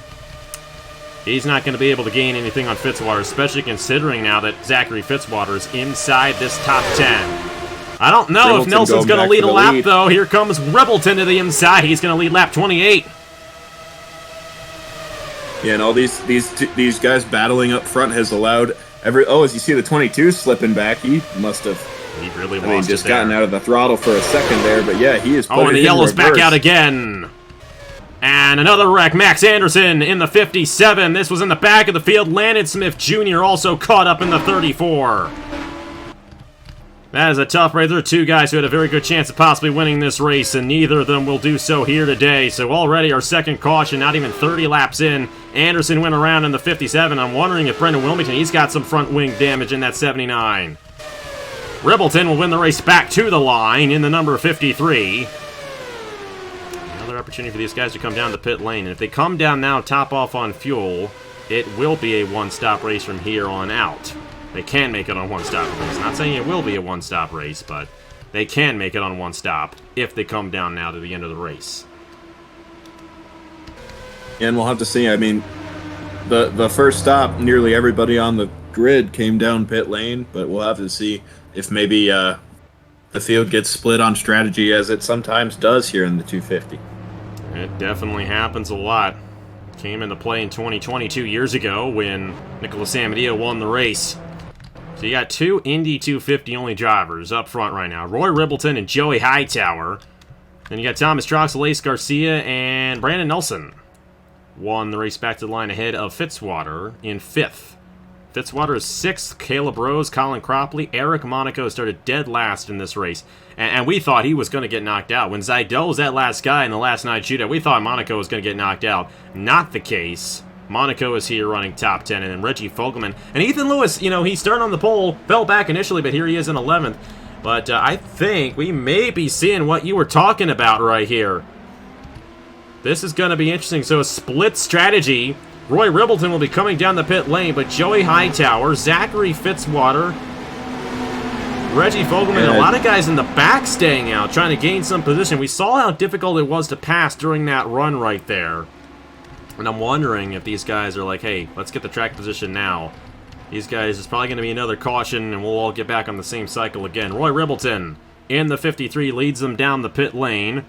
He's not going to be able to gain anything on Fitzwater, especially considering now that Zachary Fitzwater is inside this top 10. I don't know if Nelson's going to lead a lap, though. Here comes Ribbleton to the inside. He's going to lead lap 28. Yeah, and all these guys battling up front has allowed as you see the 22 slipping back, he must have. He really lost just gotten out of the throttle for a second there, but yeah, he is. And the yellow's back out again. And another wreck, Max Anderson in the 57. This was in the back of the field. Landon Smith Jr. also caught up in the 34. That is a tough race. There are two guys who had a very good chance of possibly winning this race, and neither of them will do so here today. So already our second caution, not even 30 laps in. Anderson went around in the 57. I'm wondering if Brendan Wilmington, he's got some front wing damage in that 79. Ribbleton will win the race back to the line in the number 53. Another opportunity for these guys to come down the pit lane. And if they come down now, top off on fuel, it will be a one-stop race from here on out. They can make it on one-stop race. Not saying it will be a one-stop race, but they can make it on one-stop if they come down now to the end of the race. And we'll have to see. I mean, the first stop, nearly everybody on the grid came down pit lane, but we'll have to see if maybe the field gets split on strategy, as it sometimes does here in the 250. It definitely happens a lot. Came into play in 2020, 2 years ago, when Nicholas Amadio won the race. So you got two Indy 250 only drivers up front right now. Roy Ribbleton and Joey Hightower. Then you got Thomas Troxel, Ace Garcia, and Brandon Nelson. Won the race back to the line ahead of Fitzwater in 5th. Fitzwater is 6th. Caleb Rose, Colin Cropley, Eric Monaco started dead last in this race. And we thought he was going to get knocked out. When Zidell was that last guy in the last night shootout, we thought Monaco was going to get knocked out. Not the case. Monaco is here running top 10, and then Reggie Fogelman. And Ethan Lewis, he started on the pole, fell back initially, but here he is in 11th. But I think we may be seeing what you were talking about right here. This is going to be interesting. So a split strategy. Roy Ribbleton will be coming down the pit lane, but Joey Hightower, Zachary Fitzwater, Reggie Fogelman, and a lot of guys in the back staying out, trying to gain some position. We saw how difficult it was to pass during that run right there. And I'm wondering if these guys are like, hey, let's get the track position now. These guys, is probably going to be another caution, and we'll all get back on the same cycle again. Roy Ribbleton in the 53 leads them down the pit lane.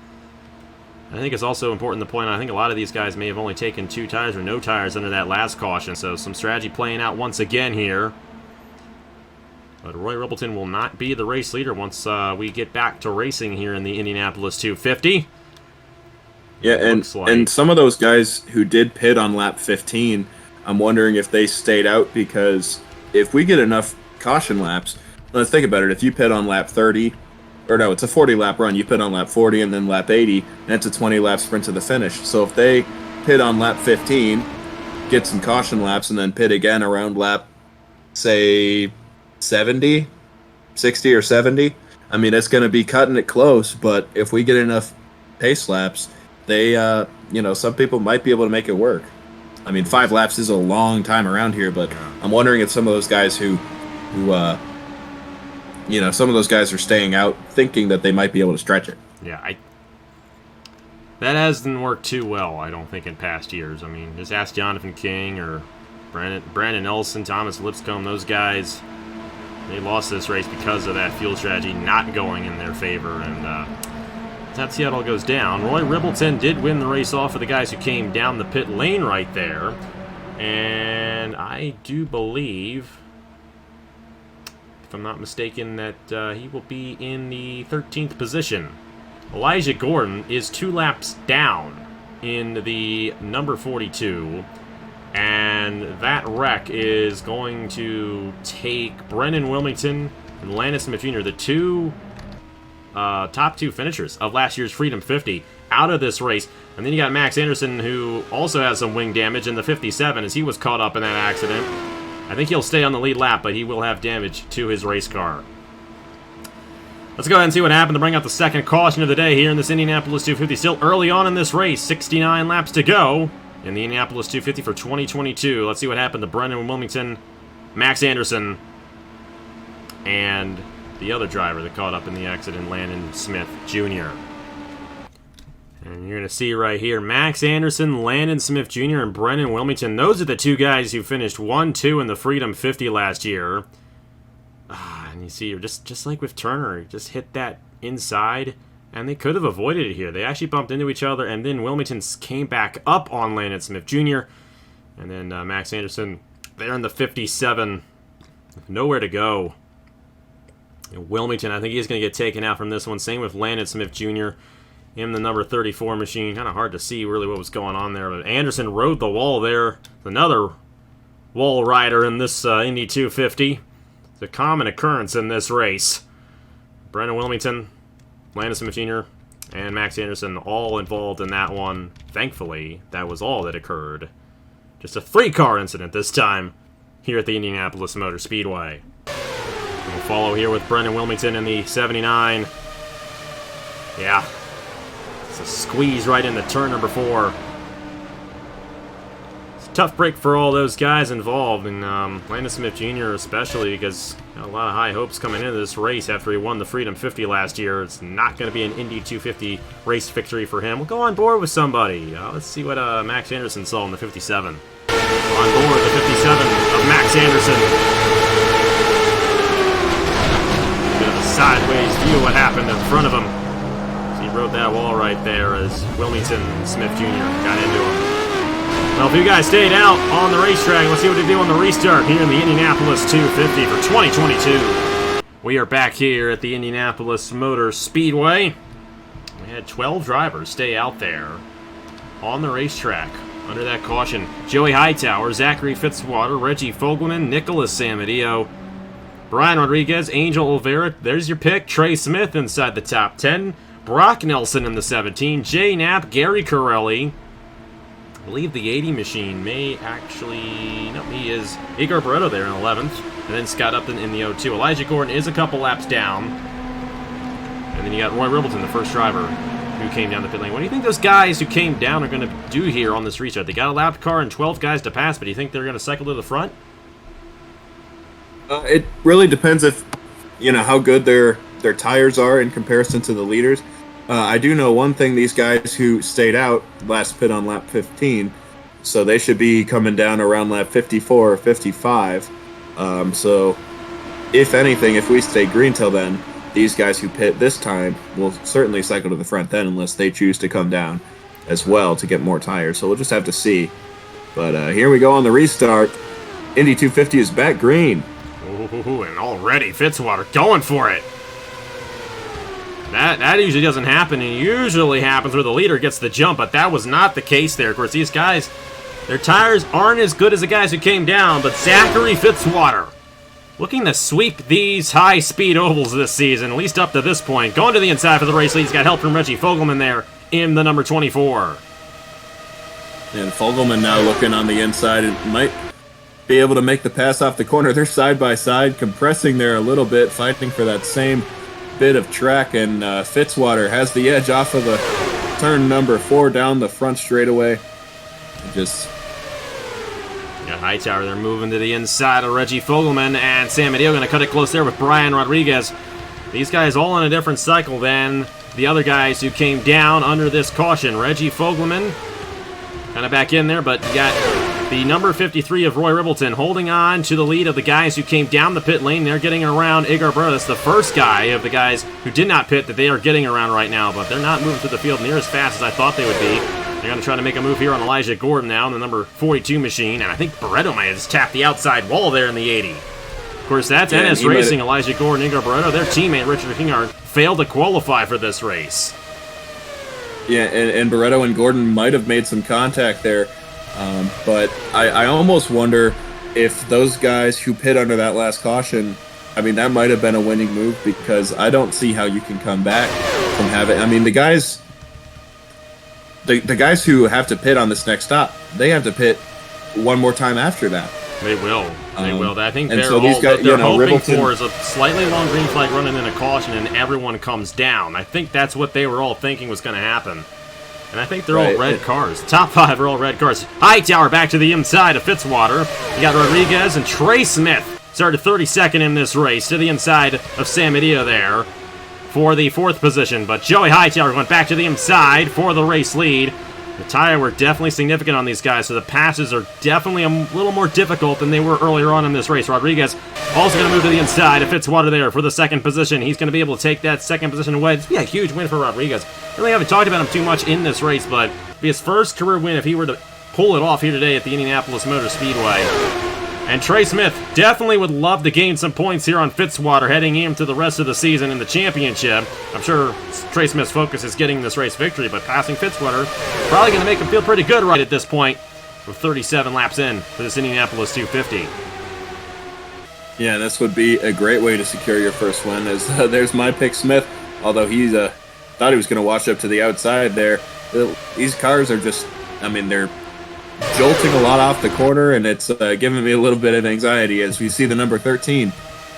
I think it's also important to point out, I think a lot of these guys may have only taken 2 tires or no tires under that last caution, so some strategy playing out once again here. But Roy Ribbleton will not be the race leader once we get back to racing here in the Indianapolis 250. Yeah, and some of those guys who did pit on lap 15, I'm wondering if they stayed out, because if we get enough caution laps, let's think about it. If you pit on lap 30, or no, it's a 40-lap run. You pit on lap 40 and then lap 80, and it's a 20-lap sprint to the finish. So if they pit on lap 15, get some caution laps, and then pit again around lap, say, 70, 60 or 70. I mean, it's going to be cutting it close, but if we get enough pace laps, they, some people might be able to make it work. I mean, 5 laps is a long time around here, but I'm wondering if some of those guys some of those guys are staying out thinking that they might be able to stretch it. Yeah, that hasn't worked too well, I don't think, in past years. I mean, just ask Jonathan King or Brandon Nelson, Thomas Lipscomb, those guys. They lost this race because of that fuel strategy not going in their favor, and that's how it all goes down. Roy Ribbleton did win the race off of the guys who came down the pit lane right there, and I do believe, if I'm not mistaken, that he will be in the 13th position. Elijah Gordon is 2 laps down in the number 42, and that wreck is going to take Brennan Wilmington and Landon Smith Jr., the top 2 finishers of last year's Freedom 50, out of this race. And then you got Max Anderson, who also has some wing damage in the 57 as he was caught up in that accident. I think he'll stay on the lead lap, but he will have damage to his race car. Let's go ahead and see what happened to bring out the second caution of the day here in this Indianapolis 250. Still early on in this race, 69 laps to go in the Indianapolis 250 for 2022. Let's see what happened to Brendan Wilmington, Max Anderson, and the other driver that caught up in the accident, Landon Smith Jr. And you're going to see right here, Max Anderson, Landon Smith Jr., and Brendan Wilmington. Those are the 2 guys who finished 1-2 in the Freedom 50 last year. And you see, just like with Turner, just hit that inside, and they could have avoided it here. They actually bumped into each other, and then Wilmington came back up on Landon Smith Jr., and then Max Anderson there in the 57, nowhere to go. And Wilmington, I think he's going to get taken out from this one. Same with Landon Smith Jr. in the number 34 machine. Kind of hard to see really what was going on there, but Anderson rode the wall there. Another wall rider in this Indy 250. It's a common occurrence in this race. Brendan Wilmington, Landon Smith Jr., and Max Anderson all involved in that one. Thankfully, that was all that occurred. Just a 3-car incident this time here at the Indianapolis Motor Speedway. We'll follow here with Brendan Wilmington in the 79. Yeah, it's a squeeze right into turn number 4. Tough break for all those guys involved, and Landon Smith Jr. especially, because got a lot of high hopes coming into this race after he won the Freedom 50 last year. It's not going to be an Indy 250 race victory for him. We'll go on board with somebody. Let's see what Max Anderson saw in the 57. On board the 57 of Max Anderson. Bit of a sideways view of what happened in front of him. So he rode that wall right there as Wilmington and Smith Jr. got into him. Well, if you guys stayed out on the racetrack, let's see what they do on the restart here in the Indianapolis 250 for 2022. We are back here at the Indianapolis Motor Speedway. We had 12 drivers stay out there on the racetrack under that caution. Joey Hightower, Zachary Fitzwater, Reggie Fogelman, Nicholas Samadillo, Brian Rodriguez, Angel Olvera. There's your pick. Trey Smith inside the top 10. Brock Nelson in the 17. Jay Knapp, Gary Corelli. I believe the 80 machine may actually... No, he is Igor Barreto there in 11th. And then Scott Upton in the 02. Elijah Gordon is a couple laps down. And then you got Roy Ribbleton, the first driver, who came down the pit lane. What do you think those guys who came down are going to do here on this restart? They got a lap car and 12 guys to pass, but do you think they're going to cycle to the front? It really depends if, how good their tires are in comparison to the leaders. I do know one thing, these guys who stayed out last pit on lap 15, so they should be coming down around lap 54 or 55. So, if anything, if we stay green till then, these guys who pit this time will certainly cycle to the front then, unless they choose to come down as well to get more tires. So we'll just have to see. But here we go on the restart. Indy 250 is back green. Ooh, and already Fitzwater going for it. That usually doesn't happen. It usually happens where the leader gets the jump, but that was not the case there. Of course, these guys, their tires aren't as good as the guys who came down, but Zachary Fitzwater looking to sweep these high-speed ovals this season, at least up to this point. Going to the inside for the race lead. He's got help from Reggie Fogelman there in the number 24. And Fogelman now looking on the inside. It might be able to make the pass off the corner. They're side by side, compressing there a little bit, fighting for that same bit of track, and Fitzwater has the edge off of the turn number 4 down the front straightaway. Just got Hightower, they're moving to the inside of Reggie Fogelman, and Sam Medeo going to cut it close there with Brian Rodriguez. These guys all on a different cycle than the other guys who came down under this caution. Reggie Fogelman kind of back in there, but you got the number 53 of Roy Ribbleton holding on to the lead of the guys who came down the pit lane. They're getting around Igor Burrow. That's the first guy of the guys who did not pit that they are getting around right now, but they're not moving through the field near as fast as I thought they would be. They're going to try to make a move here on Elijah Gordon now in the number 42 machine, and I think Barretto might have just tapped the outside wall there in the 80. Of course, that's NS Racing, Elijah Gordon, Igor Barretto. Their teammate, Richard Kingard, failed to qualify for this race. Yeah, and Barretto and Gordon might have made some contact there, but I almost wonder if those guys who pit under that last caution, I mean, that might have been a winning move, because I don't see how you can come back from having... I mean, the guys who have to pit on this next stop, they have to pit one more time after that. They will. They will. I think they're, so these guys, they're hoping Ribbleton, for is a slightly long green flag running in a caution and everyone comes down. I think that's what they were all thinking was going to happen. And I think they're all red cars. Top 5 are all red cars. Hightower back to the inside of Fitzwater. You got Rodriguez and Trey Smith started 32nd in this race to the inside of Sam Medeo there for the 4th position. But Joey Hightower went back to the inside for the race lead. The tire were definitely significant on these guys, so the passes are definitely a little more difficult than they were earlier on in this race. Rodriguez also going to move to the inside of Fitzwater there for the 2nd position. He's going to be able to take that 2nd position away. This would be a huge win for Rodriguez. Really haven't talked about him too much in this race, but it'd be his first career win if he were to pull it off here today at the Indianapolis Motor Speedway. And Trey Smith definitely would love to gain some points here on Fitzwater heading into the rest of the season in the championship. I'm sure Trey Smith's focus is getting this race victory, but passing Fitzwater probably going to make him feel pretty good right at this point with 37 laps in for this Indianapolis 250. Yeah, this would be a great way to secure your first win. As there's my pick, Smith, although he thought he was going to wash up to the outside there. These cars are just, I mean, they're jolting a lot off the corner, and it's giving me a little bit of anxiety as we see the number 13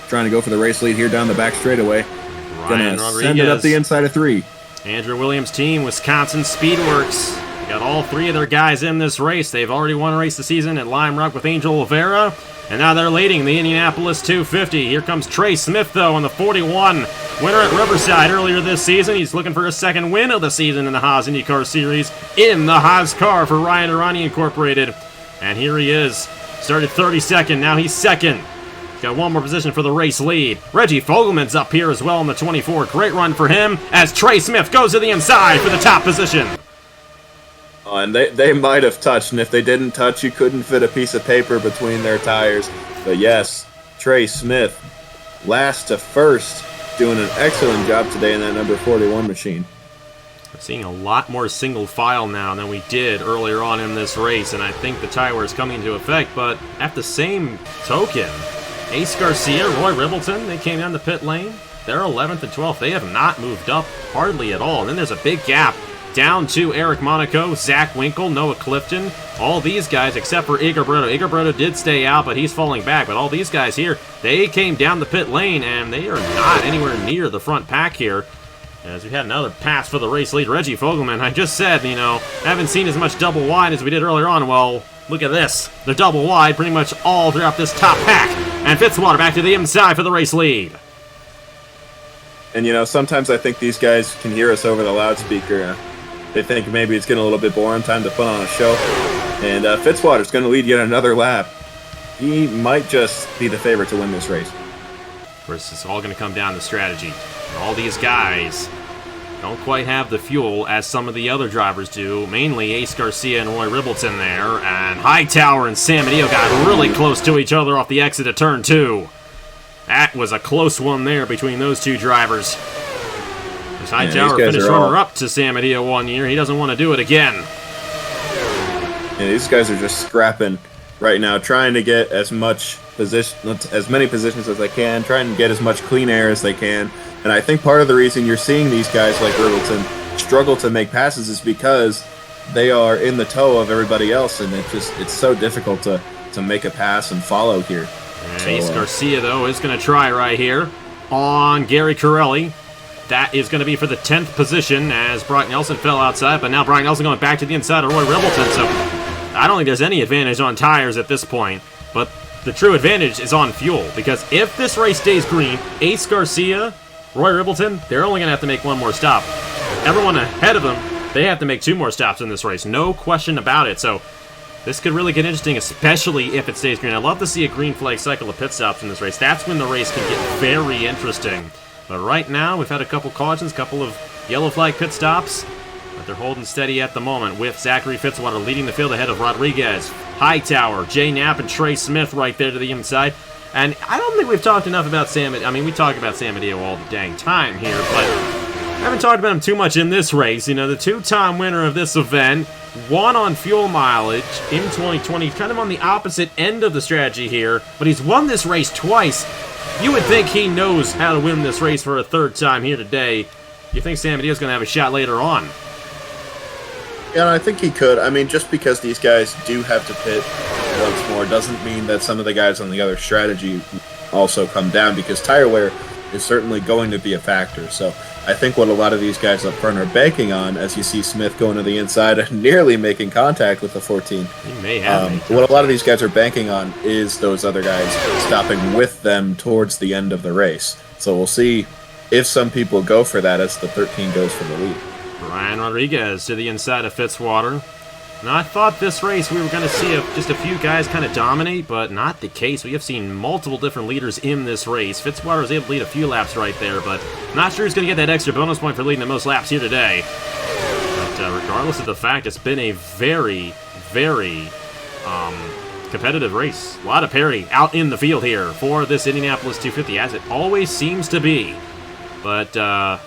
trying to go for the race lead here down the back straightaway. Gonna send it up the inside of 3. Andrew Williams' team, Wisconsin Speedworks. They got all 3 of their guys in this race. They've already won a race this season at Lime Rock with Angel Oliveira, and now they're leading the Indianapolis 250. Here comes Trey Smith, though, on the 41. Winner at Riverside earlier this season. He's looking for his 2nd win of the season in the Haas IndyCar Series in the Haas car for Ryan Arani Incorporated. And here he is. Started 32nd. Now he's 2nd. He's got one more position for the race lead. Reggie Fogelman's up here as well in the 24. Great run for him as Trey Smith goes to the inside for the top position. Oh, and they might have touched, and if they didn't touch, you couldn't fit a piece of paper between their tires. But yes, Trey Smith, last to first, doing an excellent job today in that number 41 machine. We're seeing a lot more single file now than we did earlier on in this race, and I think the tire wear is coming into effect. But at the same token, Ace Garcia, Roy Ribbleton, they came down the pit lane. They're 11th and 12th. They have not moved up hardly at all. And then there's a big gap down to Eric Monaco, Zach Winkle, Noah Clifton. All these guys except for Igor Barretto. Igor Barretto did stay out, but he's falling back. But all these guys here, they came down the pit lane, and they are not anywhere near the front pack here. As we had another pass for the race lead, Reggie Fogelman. I just said, haven't seen as much double wide as we did earlier on. Well, look at this. They're double wide pretty much all throughout this top pack. And Fitzwater back to the inside for the race lead. And, sometimes I think these guys can hear us over the loudspeaker. They think maybe it's getting a little bit boring, time to put on a show. And Fitzwater's going to lead yet another lap. He might just be the favorite to win this race. Of course, it's all going to come down to strategy. And all these guys don't quite have the fuel as some of the other drivers do, mainly Ace Garcia and Roy Ribbleton there. And Hightower and Sam Medeo got really close to each other off the exit of turn 2. That was a close one there between those 2 drivers. Hightower finished runner-up to Sam Medeo one year. He doesn't want to do it again. Yeah, these guys are just scrapping right now, trying to get as many positions as they can, trying to get as much clean air as they can. And I think part of the reason you're seeing these guys like Ribbleton struggle to make passes is because they are in the tow of everybody else, and it's so difficult to to make a pass and follow here. And Ace Garcia, though, is going to try right here on Gary Corelli. That is going to be for the 10th position as Brock Nelson fell outside, but now Brock Nelson going back to the inside of Roy Ribbleton, so I don't think there's any advantage on tires at this point, but the true advantage is on fuel, because if this race stays green, Ace Garcia, Roy Ribbleton, they're only going to have to make one more stop. Everyone ahead of them, they have to make 2 more stops in this race, no question about it, so this could really get interesting, especially if it stays green. I'd love to see a green flag cycle of pit stops in this race. That's when the race can get very interesting. But right now, we've had a couple cautions, couple of yellow flag pit stops, but they're holding steady at the moment with Zachary Fitzwater leading the field ahead of Rodriguez, Hightower, Jay Knapp, and Trey Smith right there to the inside. And I don't think we've talked enough about Sam. I mean, we talk about Sam Adio all the dang time here, but I haven't talked about him too much in this race. You know, the 2-time winner of this event, won on fuel mileage in 2020, kind of on the opposite end of the strategy here, but he's won this race twice. You would think he knows how to win this race for a 3rd time here today. You think Sam Adio's going to have a shot later on? Yeah, I think he could. I mean, just because these guys do have to pit once more doesn't mean that some of the guys on the other strategy also come down, because tire wear is certainly going to be a factor. So I think what a lot of these guys up front are banking on, as you see Smith going to the inside and nearly making contact with the 14. He may have. What a lot of these guys are banking on is those other guys stopping with them towards the end of the race. So we'll see if some people go for that as the 13 goes for the lead. Ryan Rodriguez to the inside of Fitzwater. Now, I thought this race we were going to see just a few guys kind of dominate, but not the case. We have seen multiple different leaders in this race. Fitzwater was able to lead a few laps right there, but not sure he's going to get that extra bonus point for leading the most laps here today. But regardless of the fact, it's been a very, very competitive race. A lot of parity out in the field here for this Indianapolis 250, as it always seems to be. But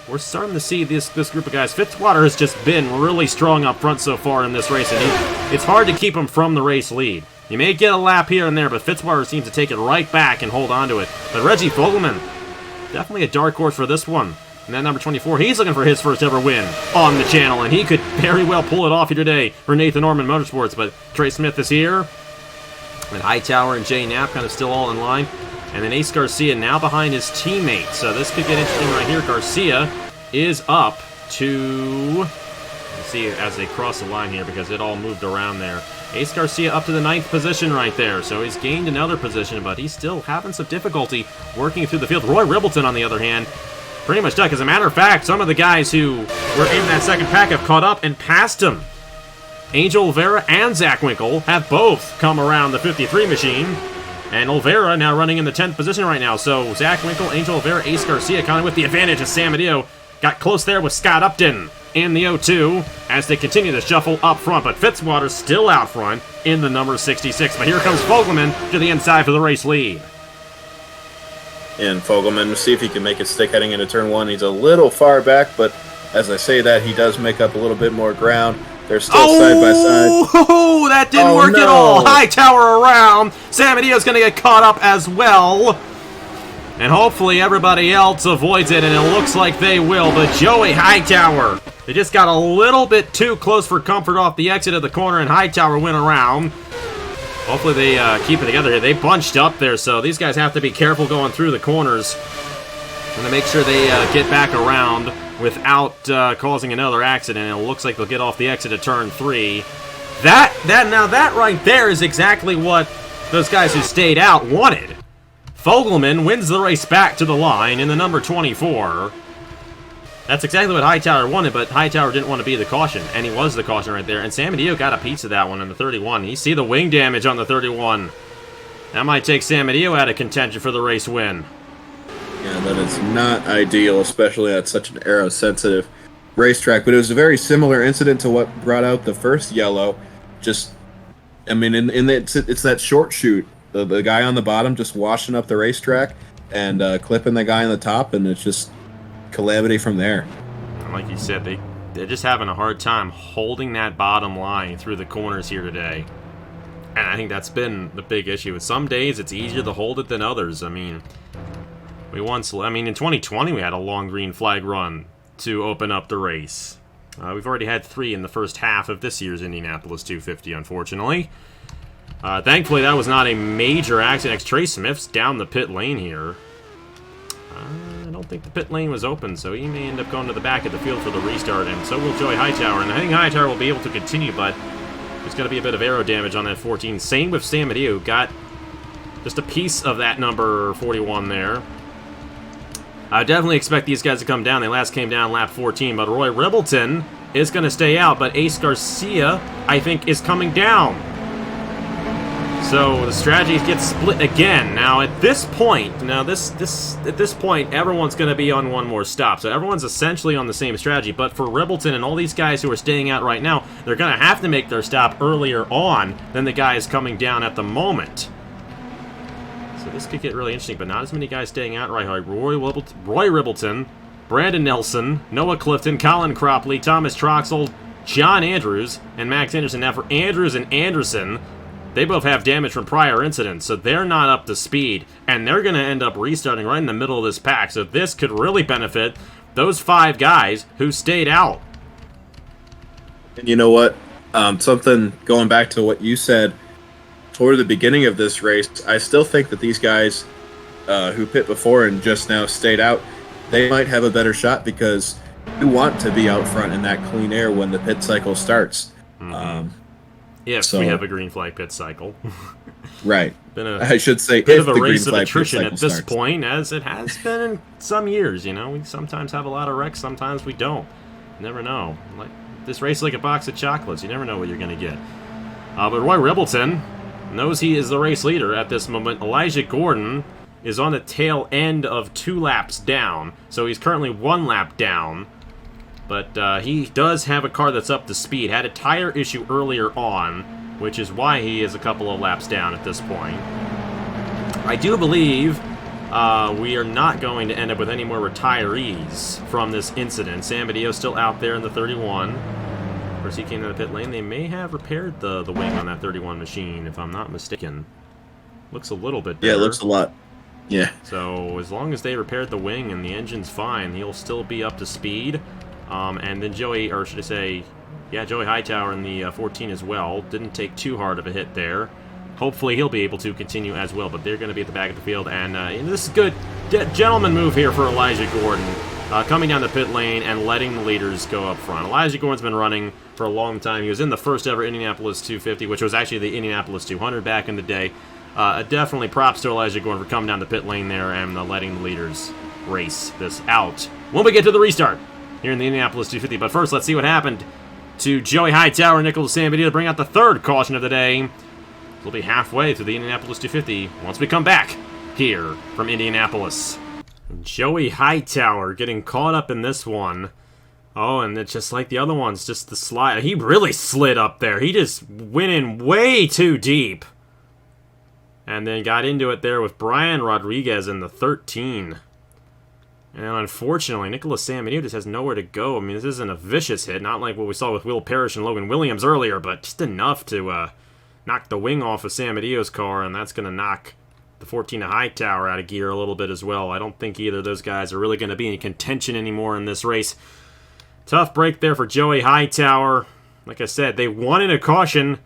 we're starting to see this group of guys. Fitzwater has just been really strong up front so far in this race, and it's hard to keep him from the race lead. You may get a lap here and there, but Fitzwater seems to take it right back and hold on to it. But Reggie Fogelman, definitely a dark horse for this one. And that number 24, he's looking for his first ever win on the channel, and he could very well pull it off here today for Nathan Norman Motorsports. But Trey Smith is here, and Hightower and Jay Knapp kind of still all in line. And then Ace Garcia now behind his teammate. So this could get interesting right here. Garcia is up to... Let's see as they cross the line here, because it all moved around there. Ace Garcia up to the 9th position right there. So he's gained another position, but he's still having some difficulty working through the field. Roy Ribbleton, on the other hand, pretty much stuck. As a matter of fact, some of the guys who were in that second pack have caught up and passed him. Angel Oliveira and Zach Winkle have both come around the 53 machine. And Oliveira now running in the 10th position right now. So Zach Winkle, Angel Oliveira, Ace Garcia kind of with the advantage as Sam Adio got close there with Scott Upton in the 0-2 as they continue to shuffle up front. But Fitzwater's still out front in the number 66. But here comes Fogelman to the inside for the race lead. And Fogelman, we'll see if he can make it stick heading into turn 1. He's a little far back, but as I say that, he does make up a little bit more ground. They're still side by side. Oh, that didn't work at all. Hightower around. Sam Adio's going to get caught up as well. And hopefully everybody else avoids it, and it looks like they will. But Joey Hightower, they just got a little bit too close for comfort off the exit of the corner, and Hightower went around. Hopefully they keep it together here. They bunched up there, so these guys have to be careful going through the corners and to make sure they get back around without causing another accident. And it looks like they'll get off the exit at turn 3. That right there is exactly what those guys who stayed out wanted. Fogelman wins the race back to the line in the number 24. That's exactly what Hightower wanted, but Hightower didn't want to be the caution, and he was the caution right there. And Sam Adio got a piece of that one in the 31. You see the wing damage on the 31. That might take Sam Adio out of contention for the race win. Yeah, that is not ideal, especially at such an aero-sensitive racetrack. But it was a very similar incident to what brought out the first yellow. Just, I mean, it's that short shoot. The guy on the bottom just washing up the racetrack and clipping the guy on the top, and it's just calamity from there. Like you said, they're just having a hard time holding that bottom line through the corners here today. And I think that's been the big issue. Some days it's easier to hold it than others. I mean, in 2020 we had a long green flag run to open up the race. We've already had 3 in the first half of this year's Indianapolis 250, unfortunately. Thankfully, that was not a major accident. Trey Smith's down the pit lane here. I don't think the pit lane was open, so he may end up going to the back of the field for the restart, and so will Joey Hightower. And I think Hightower will be able to continue, but there's going to be a bit of aero damage on that 14. Same with Sam Medea, who got just a piece of that number 41 there. I definitely expect these guys to come down. They last came down lap 14, but Roy Ribbleton is going to stay out, but Ace Garcia, I think, is coming down. So the strategies get split again. Now at this point, at this point, everyone's going to be on one more stop. So everyone's essentially on the same strategy. But for Ribbleton and all these guys who are staying out right now, they're going to have to make their stop earlier on than the guys coming down at the moment. So this could get really interesting, but not as many guys staying out right now. Roy Ribbleton, Brandon Nelson, Noah Clifton, Colin Cropley, Thomas Troxel, John Andrews, and Max Anderson. Now for Andrews and Anderson, they both have damage from prior incidents, so they're not up to speed, and they're going to end up restarting right in the middle of this pack, so this could really benefit those 5 guys who stayed out. And you know what? Something going back to what you said toward the beginning of this race, I still think that these guys who pit before and just now stayed out, they might have a better shot because you want to be out front in that clean air when the pit cycle starts. Yes, we have a green flag pit cycle. Right. I should say bit of a race of attrition at this point, as it has been in some years. You know, we sometimes have a lot of wrecks, sometimes we don't. You never know. Like this race, is like a box of chocolates. You never know what you're going to get. But Roy Ribbleton knows he is the race leader at this moment. Elijah Gordon is on the tail end of 2 laps down, so he's currently 1 lap down. But he does have a car that's up to speed. Had a tire issue earlier on, which is why he is a couple of laps down at this point. I do believe we are not going to end up with any more retirees from this incident. Sam Medio's still out there in the 31. Of course, he came to the pit lane. They may have repaired the wing on that 31 machine, if I'm not mistaken. Looks a little bit better. Yeah, it looks a lot. Yeah. So as long as they repaired the wing and the engine's fine, he'll still be up to speed. And then Joey Hightower in the 14 as well. Didn't take too hard of a hit there. Hopefully he'll be able to continue as well, but they're going to be at the back of the field. And this is good gentleman move here for Elijah Gordon. Coming down the pit lane and letting the leaders go up front. Elijah Gordon's been running for a long time. He was in the first ever Indianapolis 250, which was actually the Indianapolis 200 back in the day. Definitely props to Elijah Gordon for coming down the pit lane there and letting the leaders race this out. When we get to the restart here in the Indianapolis 250. But first, let's see what happened to Joey Hightower and Nicholas Sampedio to bring out the 3rd caution of the day. We'll be halfway through the Indianapolis 250 once we come back here from Indianapolis. Joey Hightower getting caught up in this one. Oh, and it's just like the other ones, just the slide. He really slid up there. He just went in way too deep. And then got into it there with Brian Rodriguez in the 13. And unfortunately, Nicholas Sampedio just has nowhere to go. I mean, this isn't a vicious hit, not like what we saw with Will Parrish and Logan Williams earlier, but just enough to knock the wing off of Sampedio's car, and that's going to knock the 14 of Hightower out of gear a little bit as well. I don't think either of those guys are really going to be in contention anymore in this race. Tough break there for Joey Hightower. Like I said, they wanted a caution,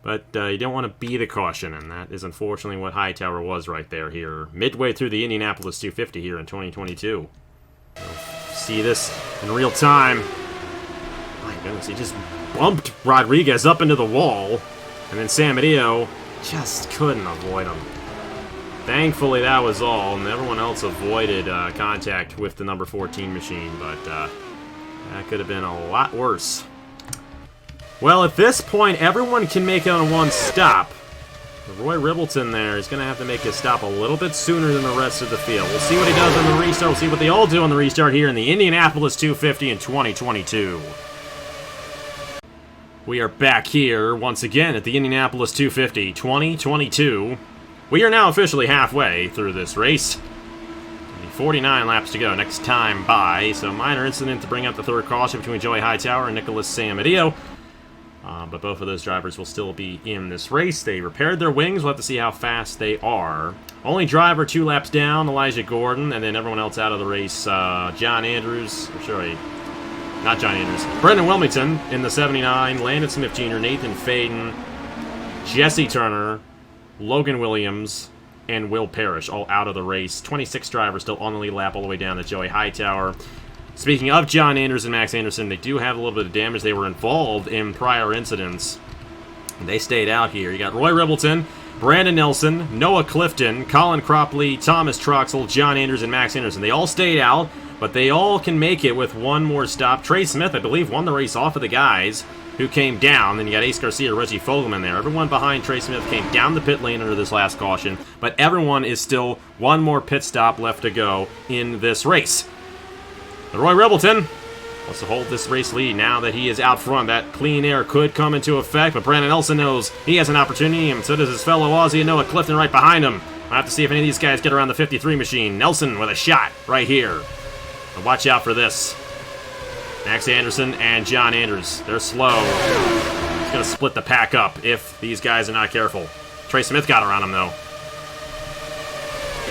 but you don't want to be the caution, and that is unfortunately what Hightower was right there here. Midway through the Indianapolis 250 here in 2022. We'll see this in real time. My goodness, he just bumped Rodriguez up into the wall, and then Sampedio just couldn't avoid him. Thankfully, that was all, and everyone else avoided contact with the number 14 machine, but that could have been a lot worse. Well, at this point, everyone can make it on one stop. Roy Ribbleton there is going to have to make his stop a little bit sooner than the rest of the field. We'll see what he does on the restart. We'll see what they all do on the restart here in the Indianapolis 250 in 2022. We are back here once again at the Indianapolis 250 2022. We are now officially halfway through this race. 49 laps to go next time by. So minor incident to bring up the 3rd caution between Joey Hightower and Nicholas Sampedio. But both of those drivers will still be in this race. They repaired their wings. We'll have to see how fast they are. Only driver 2 laps down, Elijah Gordon, and then everyone else out of the race. John Andrews, not John Andrews. Brendan Wilmington in the 79, Landon Smith Jr., Nathan Faden, Jesse Turner, Logan Williams, and Will Parrish all out of the race. 26 drivers still on the lead lap all the way down to Joey Hightower. Speaking of John Anders and Max Anderson, they do have a little bit of damage. They were involved in prior incidents. They stayed out here. You got Roy Ribbleton, Brandon Nelson, Noah Clifton, Colin Cropley, Thomas Troxel, John Anders, and Max Anderson. They all stayed out, but they all can make it with one more stop. Trey Smith, I believe, won the race off of the guys who came down. Then you got Ace Garcia, Reggie Fogelman there. Everyone behind Trey Smith came down the pit lane under this last caution, but everyone is still one more pit stop left to go in this race. But Roy Ribbleton wants to hold this race lead now that he is out front. That clean air could come into effect, but Brandon Nelson knows he has an opportunity, and so does his fellow Aussie and Noah Clifton right behind him. I'll have to see if any of these guys get around the 53 machine. Nelson with a shot right here. But watch out for this. Max Anderson and John Anders. They're slow. It's going to split the pack up if these guys are not careful. Trey Smith got around him, though.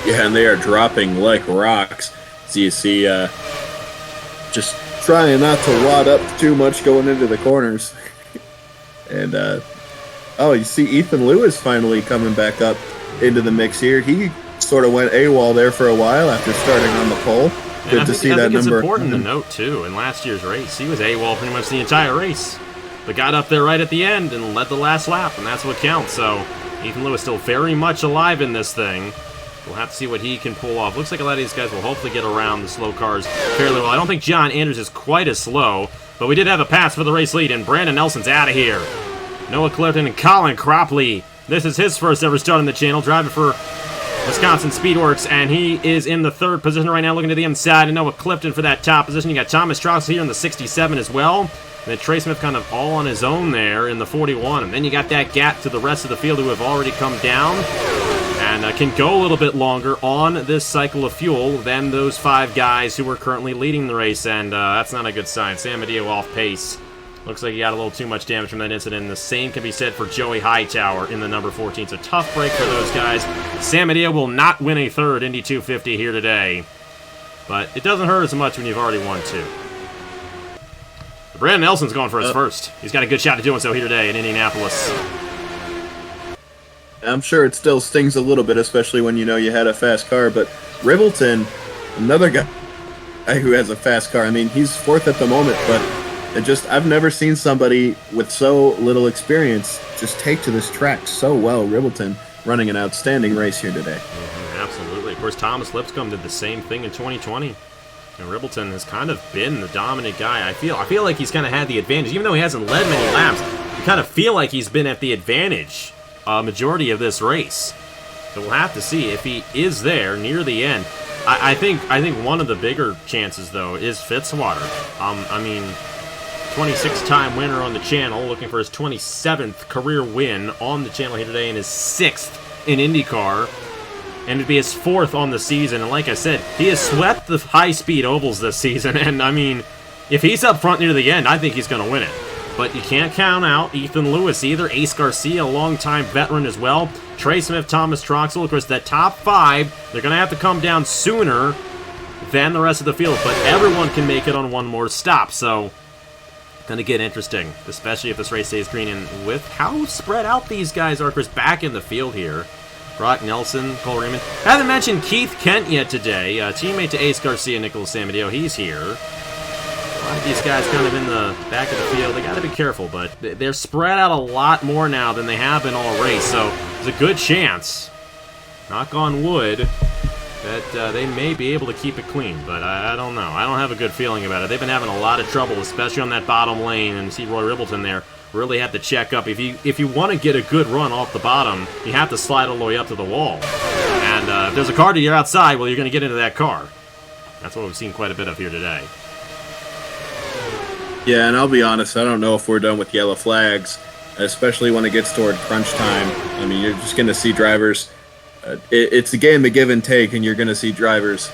Yeah, and they are dropping like rocks. So you see, just trying not to wad up too much going into the corners. And, you see Ethan Lewis finally coming back up into the mix here. He sort of went AWOL there for a while after starting on the pole. Good to see that number. I think it's important to note, too, in last year's race, he was AWOL pretty much the entire race, but got up there right at the end and led the last lap, and that's what counts. So Ethan Lewis still very much alive in this thing. We'll have to see what he can pull off. Looks like a lot of these guys will hopefully get around the slow cars fairly well. I don't think John Anders is quite as slow, but we did have a pass for the race lead, and Brandon Nelson's out of here. Noah Clifton and Colin Cropley. This is his first ever start on the channel, driving for Wisconsin Speedworks, and he is in the third position right now, looking to the inside, and Noah Clifton for that top position. You got Thomas Troxel here in the 67 as well, and then Trey Smith kind of all on his own there in the 41, and then you got that gap to the rest of the field who have already come down, and can go a little bit longer on this cycle of fuel than those 5 guys who are currently leading the race, and that's not a good sign. Sam Medeo off pace. Looks like he got a little too much damage from that incident. The same can be said for Joey Hightower in the number 14. So tough break for those guys. Sam Medeo will not win a third Indy 250 here today, but it doesn't hurt as much when you've already won 2. Brandon Nelson's going for his first. He's got a good shot at doing so here today in Indianapolis. I'm sure it still stings a little bit, especially when you know you had a fast car, but Ribbleton, another guy who has a fast car, I mean, he's 4th at the moment, but I've never seen somebody with so little experience just take to this track so well. Ribbleton running an outstanding race here today. Absolutely. Of course, Thomas Lipscomb did the same thing in 2020. And Ribbleton has kind of been the dominant guy. I feel like he's kind of had the advantage. Even though he hasn't led many laps, you kind of feel like he's been at the advantage majority of this race. So we'll have to see if he is there near the end. I think one of the bigger chances, though, is Fitzwater. 26-time winner on the channel, looking for his 27th career win on the channel here today, and his 6th in IndyCar, and it'd be his 4th on the season. And like I said, he has swept the high-speed ovals this season, and I mean, if he's up front near the end, I think he's going to win it. But you can't count out Ethan Lewis either. Ace Garcia, a longtime veteran as well. Trey Smith, Thomas Troxel. Of course, that top 5, they're going to have to come down sooner than the rest of the field, but everyone can make it on one more stop, so going to get interesting, especially if this race stays green, and with how spread out these guys are. Of course, back in the field here, Brock Nelson, Cole Raymond. Haven't mentioned Keith Kent yet today, teammate to Ace Garcia, Nicholas Samadeo. He's here. A lot of these guys kind of in the back of the field. They got to be careful, but they're spread out a lot more now than they have been all race, so there's a good chance, knock on wood, that they may be able to keep it clean, but I don't know. I don't have a good feeling about it. They've been having a lot of trouble, especially on that bottom lane, and see Roy Ribbleton there really have to check up. If you want to get a good run off the bottom, you have to slide all the way up to the wall. And if there's a car to your outside, well, you're going to get into that car. That's what we've seen quite a bit of here today. Yeah, and I'll be honest, I don't know if we're done with yellow flags, especially when it gets toward crunch time. I mean, you're just going to see drivers. It's a game of give and take, and you're going to see drivers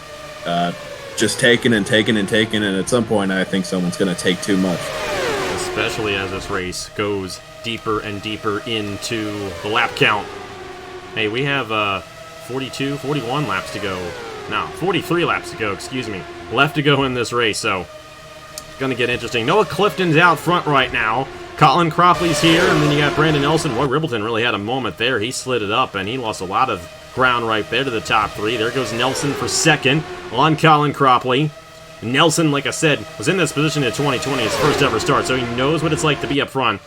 just taking and taking and taking, and at some point I think someone's going to take too much. Especially as this race goes deeper and deeper into the lap count. Hey, we have 41 laps to go. No, 43 laps to go, excuse me. Left to go in this race, so it's going to get interesting. Noah Clifton's out front right now. Colin Cropley's here, and then you got Brandon Nelson. Roy Ribbleton really had a moment there. He slid it up, and he lost a lot of ground right there to the top three. There goes Nelson for second on Colin Cropley. Nelson, like I said, was in this position in 2020, his first ever start, so he knows what it's like to be up front.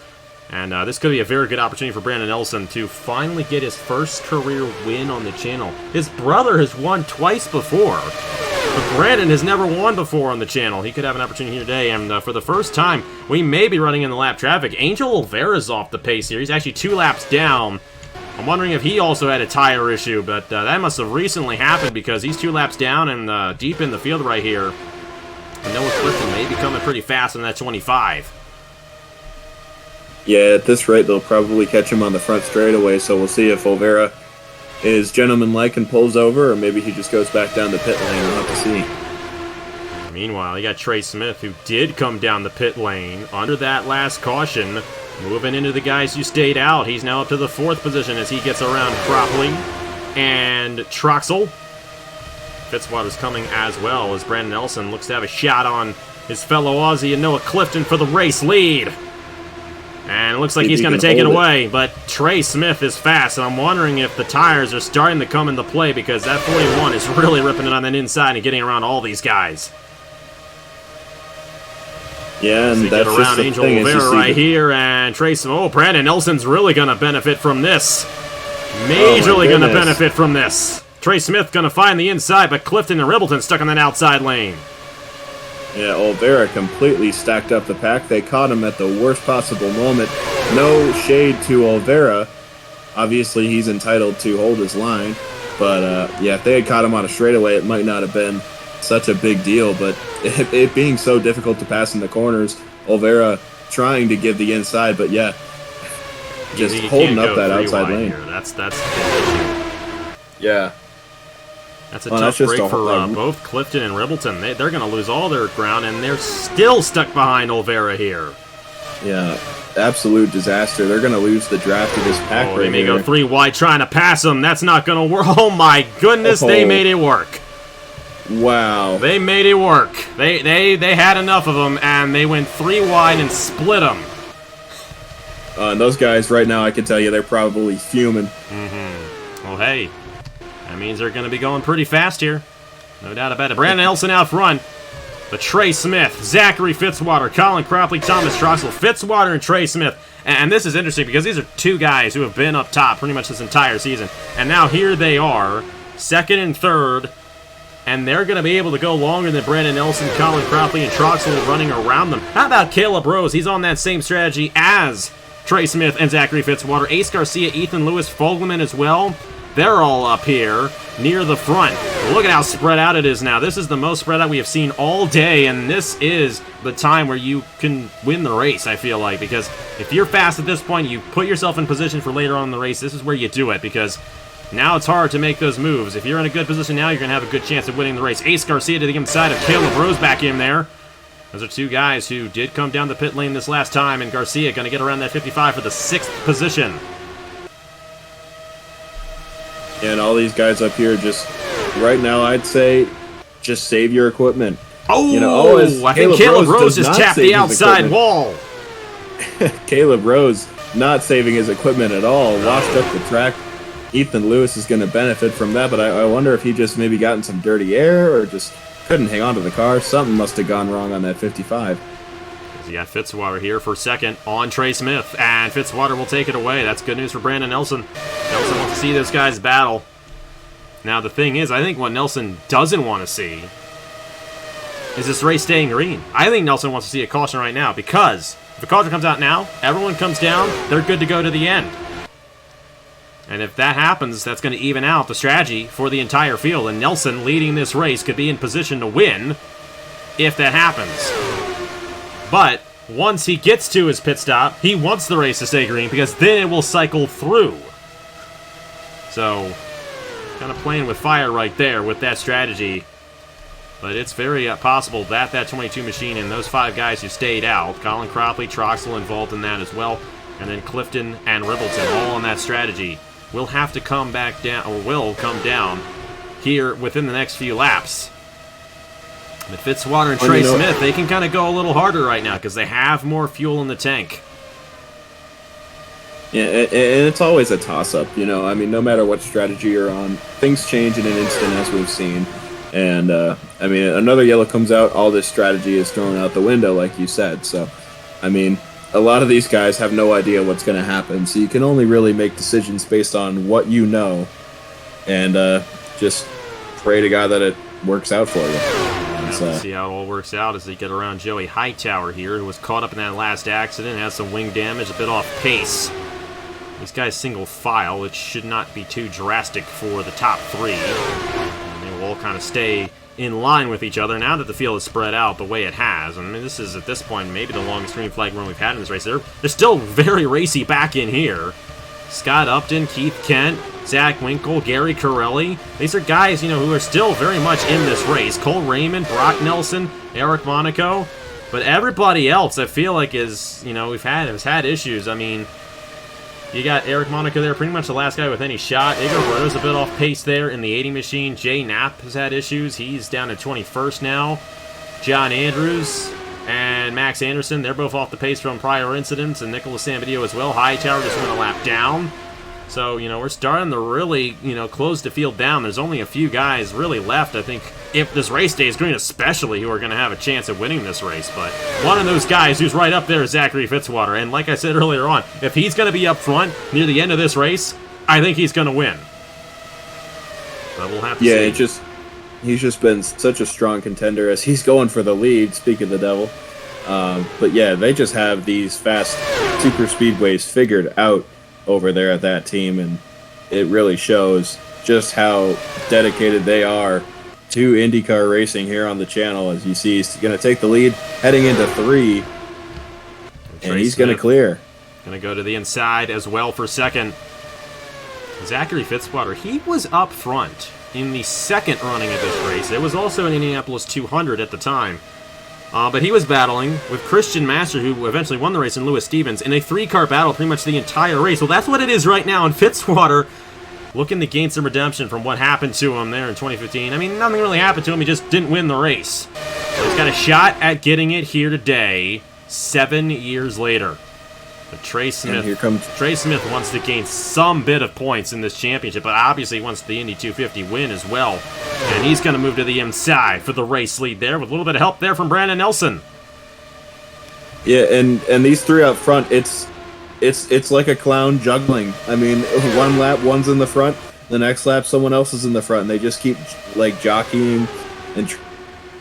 And this could be a very good opportunity for Brandon Nelson to finally get his first career win on the channel. His brother has won twice before, but Brandon has never won before on the channel. He could have an opportunity here today, and for the first time, we may be running in the lap traffic. Angel Oliveira's off the pace here. He's actually 2 laps down. I'm wondering if he also had a tire issue, but that must have recently happened because he's 2 laps down and deep in the field right here. And Noah Clifton may be coming pretty fast on that 25. Yeah, at this rate, they'll probably catch him on the front straightaway, so we'll see if Oliveira is gentlemanlike and pulls over, or maybe he just goes back down the pit lane. We'll have to see. Meanwhile, you got Trey Smith, who did come down the pit lane under that last caution. Moving into the guys who stayed out. He's now up to the 4th position as he gets around Cropley and Troxel. Fitzwater's coming as well as Brandon Nelson looks to have a shot on his fellow Aussie and Noah Clifton for the race lead. And it looks like he's going to take it away, but Trey Smith is fast, and I'm wondering if the tires are starting to come into play because that 41 is really ripping it on that inside and getting around all these guys. Yeah, and that's get around Angel Oliveira right here, and Trey Smith. Oh, Brandon Nelson's really going to benefit from this. Majorly going to benefit from this. Trey Smith going to find the inside, but Clifton and Ribbleton stuck on that outside lane. Yeah, Oliveira completely stacked up the pack. They caught him at the worst possible moment. No shade to Oliveira. Obviously, he's entitled to hold his line. But, yeah, if they had caught him on a straightaway, it might not have been such a big deal. But it being so difficult to pass in the corners, Oliveira trying to give the inside. But, yeah, just holding up that outside lane. Here. That's the issue. Yeah. That's a tough break for both Clifton and Ribbleton. They're going to lose all their ground, and they're still stuck behind Oliveira here. Yeah, absolute disaster. They're going to lose the draft of this pack right here. They may go 3 wide trying to pass them. That's not going to work. Oh, my goodness, they made it work. Wow. They made it work. They had enough of them, and they went 3 wide and split them. And those guys right now, I can tell you, they're probably fuming. Well, hey. That means they're going to be going pretty fast here. No doubt about it. Brandon Nelson out front. But Trey Smith, Zachary Fitzwater, Colin Cropley, Thomas Troxel, Fitzwater, and Trey Smith. And this is interesting because these are 2 guys who have been up top pretty much this entire season. And now here they are, 2nd and 3rd. And they're going to be able to go longer than Brandon Nelson, Colin Cropley, and Troxel running around them. How about Caleb Rose? He's on that same strategy as Trey Smith and Zachary Fitzwater. Ace Garcia, Ethan Lewis, Fogelman as well. They're all up here near the front. Look at how spread out it is now. This is the most spread out we have seen all day, and this is the time where you can win the race, I feel like, because if you're fast at this point, you put yourself in position for later on in the race. This is where you do it, because now it's hard to make those moves. If you're in a good position now, you're going to have a good chance of winning the race. Ace Garcia to the inside of Caleb Rose back in there. Those are 2 guys who did come down the pit lane this last time, and Garcia going to get around that 55 for the 6th position. And all these guys up here just, right now, I'd say, just save your equipment. Oh, I think Caleb Rose just tapped the outside wall. Caleb Rose not saving his equipment at all, washed up the track. Ethan Lewis is going to benefit from that, but I wonder if he just maybe got in some dirty air or just couldn't hang on to the car. Something must have gone wrong on that 55. You got Fitzwater here for 2nd on Trey Smith, and Fitzwater will take it away. That's good news for Brandon Nelson. Nelson wants to see this guy's battle. Now, the thing is, I think what Nelson doesn't want to see is this race staying green. I think Nelson wants to see a caution right now, because if a caution comes out now, everyone comes down, they're good to go to the end. And if that happens, that's going to even out the strategy for the entire field, and Nelson leading this race could be in position to win if that happens. But once he gets to his pit stop, he wants the race to stay green because then it will cycle through. So, kind of playing with fire right there with that strategy. But it's very possible that that 22 machine and those 5 guys who stayed out, Colin Cropley, Troxel involved in that as well, and then Clifton and Ribbleton all on that strategy, will have to come back down, or will come down here within the next few laps. But Fitzwater and Trey Smith, they can kind of go a little harder right now because they have more fuel in the tank. Yeah, and it's always a toss-up, you know. I mean, no matter what strategy you're on, things change in an instant, as we've seen. And I mean, another yellow comes out, all this strategy is thrown out the window, like you said. So, I mean, a lot of these guys have no idea what's going to happen. So you can only really make decisions based on what you know, and just pray to God that it works out for you. We'll see how it all works out as they get around Joey Hightower here, who was caught up in that last accident, has some wing damage, a bit off pace. These guys single file, which should not be too drastic for the top three. And they will all kind of stay in line with each other now that the field is spread out the way it has. I mean, this is, at this point, maybe the longest green flag run we've had in this race. They're still very racy back in here. Scott Upton, Keith Kent, Zach Winkle, Gary Corelli. These are guys, you know, who are still very much in this race. Cole Raymond, Brock Nelson, Eric Monaco. But everybody else, I feel like, is, you know, has had issues. I mean, you got Eric Monaco there, pretty much the last guy with any shot. Igor Rose a bit off pace there in the 80 machine. Jay Knapp has had issues. He's down to 21st now. John Andrews and Max Anderson, they're both off the pace from prior incidents, and Nicholas Sambadio as well. Hightower just went a lap down. So, you know, we're starting to really, you know, close the field down. There's only a few guys really left, I think, if this race stays green especially, who are going to have a chance at winning this race. But one of those guys who's right up there is Zachary Fitzwater. And like I said earlier on, if he's going to be up front near the end of this race, I think he's going to win. But we'll have to see. Yeah, he's just been such a strong contender as he's going for the lead, speak of the devil. But yeah, they just have these fast super speedways figured out over there at that team, and it really shows just how dedicated they are to IndyCar racing here on the channel. As you see, he's going to take the lead heading into 3, and he's going to clear. Going to go to the inside as well for second. Zachary Fitzwater, he was up front in the second running of this race. There was also an Indianapolis 200 at the time. But he was battling with Christian Master, who eventually won the race, and Lewis Stevens, in a 3-car battle pretty much the entire race. Well, that's what it is right now, and Fitzwater looking to gain some redemption from what happened to him there in 2015. I mean, nothing really happened to him, he just didn't win the race. So he's got a shot at getting it here today, 7 years later. But Trey Smith wants to gain some bit of points in this championship, but obviously wants the Indy 250 win as well. And he's going to move to the inside for the race lead there, with a little bit of help there from Brandon Nelson. Yeah, and these three up front, it's like a clown juggling. I mean, one lap, one's in the front, the next lap, someone else is in the front, and they just keep like jockeying and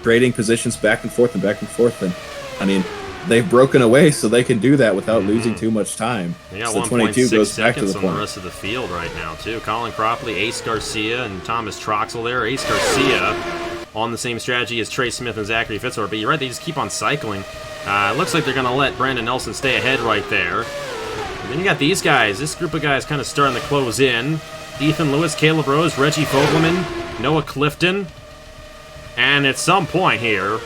trading positions back and forth. And I mean, they've broken away, so they can do that without losing too much time. They got so 1.6 seconds on the rest of the field right now, too. Colin Cropley, Ace Garcia, and Thomas Troxel there. Ace Garcia on the same strategy as Trey Smith and Zachary Fitzwater. But you're right, they just keep on cycling. It looks like they're going to let Brandon Nelson stay ahead right there. And then you got these guys. This group of guys kind of starting to close in. Ethan Lewis, Caleb Rose, Reggie Fogelman, Noah Clifton. And at some point here,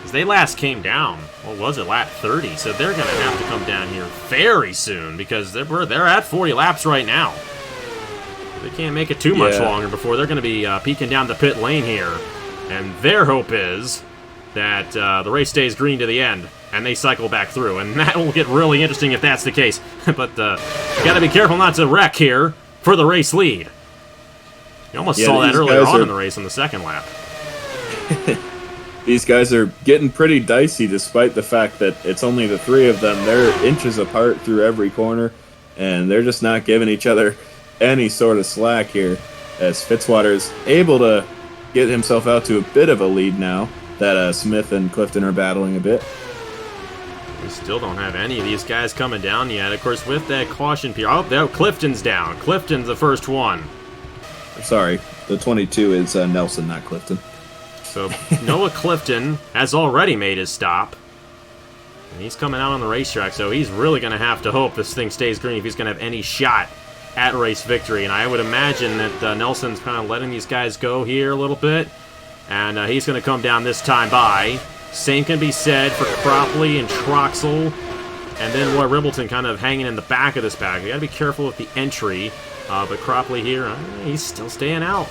as they last came down, what was it, lap 30? So they're going to have to come down here very soon, because they're at 40 laps right now. They can't make it too much longer before they're going to be peeking down the pit lane here. And their hope is that the race stays green to the end, and they cycle back through. And that will get really interesting if that's the case. But you got to be careful not to wreck here for the race lead. You almost saw that earlier on in the race in the second lap. These guys are getting pretty dicey, despite the fact that it's only the three of them. They're inches apart through every corner, and they're just not giving each other any sort of slack here, as Fitzwater is able to get himself out to a bit of a lead now that Smith and Clifton are battling a bit. We still don't have any of these guys coming down yet. Of course, with that caution period. Oh, there, Clifton's down. Clifton's the first one. Sorry, the 22 is Nelson, not Clifton. So Noah Clifton has already made his stop. And he's coming out on the racetrack, so he's really going to have to hope this thing stays green if he's going to have any shot at race victory. And I would imagine that Nelson's kind of letting these guys go here a little bit. And he's going to come down this time by. Same can be said for Cropley and Troxel. And then Roy Ribbleton kind of hanging in the back of this pack. You got to be careful with the entry. But Cropley here, he's still staying out.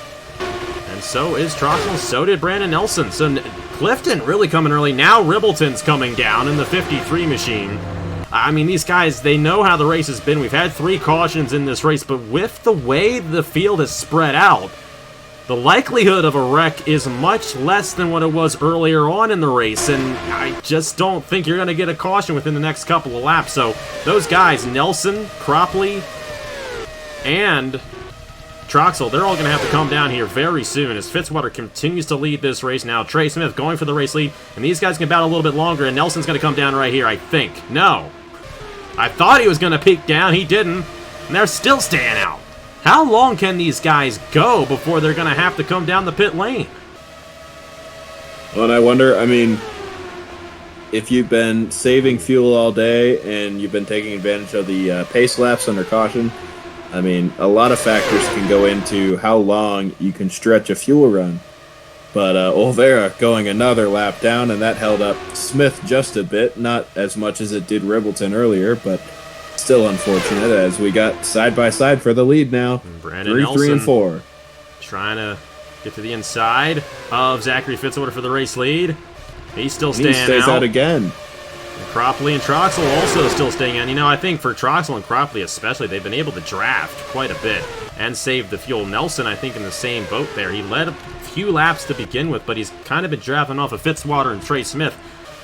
And so is Troxel, so did Brandon Nelson. So Clifton really coming early. Now Ribbleton's coming down in the 53 machine. I mean, these guys, they know how the race has been. We've had 3 cautions in this race, but with the way the field is spread out, the likelihood of a wreck is much less than what it was earlier on in the race, and I just don't think you're going to get a caution within the next couple of laps. So those guys, Nelson, Cropley, and Troxel, they're all going to have to come down here very soon as Fitzwater continues to lead this race now. Trey Smith going for the race lead, and these guys can battle a little bit longer, and Nelson's going to come down right here, I think. No. I thought he was going to peek down. He didn't, and they're still staying out. How long can these guys go before they're going to have to come down the pit lane? Well, and I wonder, I mean, if you've been saving fuel all day and you've been taking advantage of the pace laps under caution, I mean, a lot of factors can go into how long you can stretch a fuel run. But Oliveira going another lap down, and that held up Smith just a bit, not as much as it did Ribbleton earlier, but still unfortunate as we got side by side for the lead now. Brandon 3, Nelson 3, and 4. Trying to get to the inside of Zachary Fitzwater for the race lead. He's still staying out. He stays out again. And Cropley and Troxel also still staying out. You know, I think for Troxel and Cropley especially, they've been able to draft quite a bit and save the fuel. Nelson, I think, in the same boat there. He led a few laps to begin with, but he's kind of been drafting off of Fitzwater and Trey Smith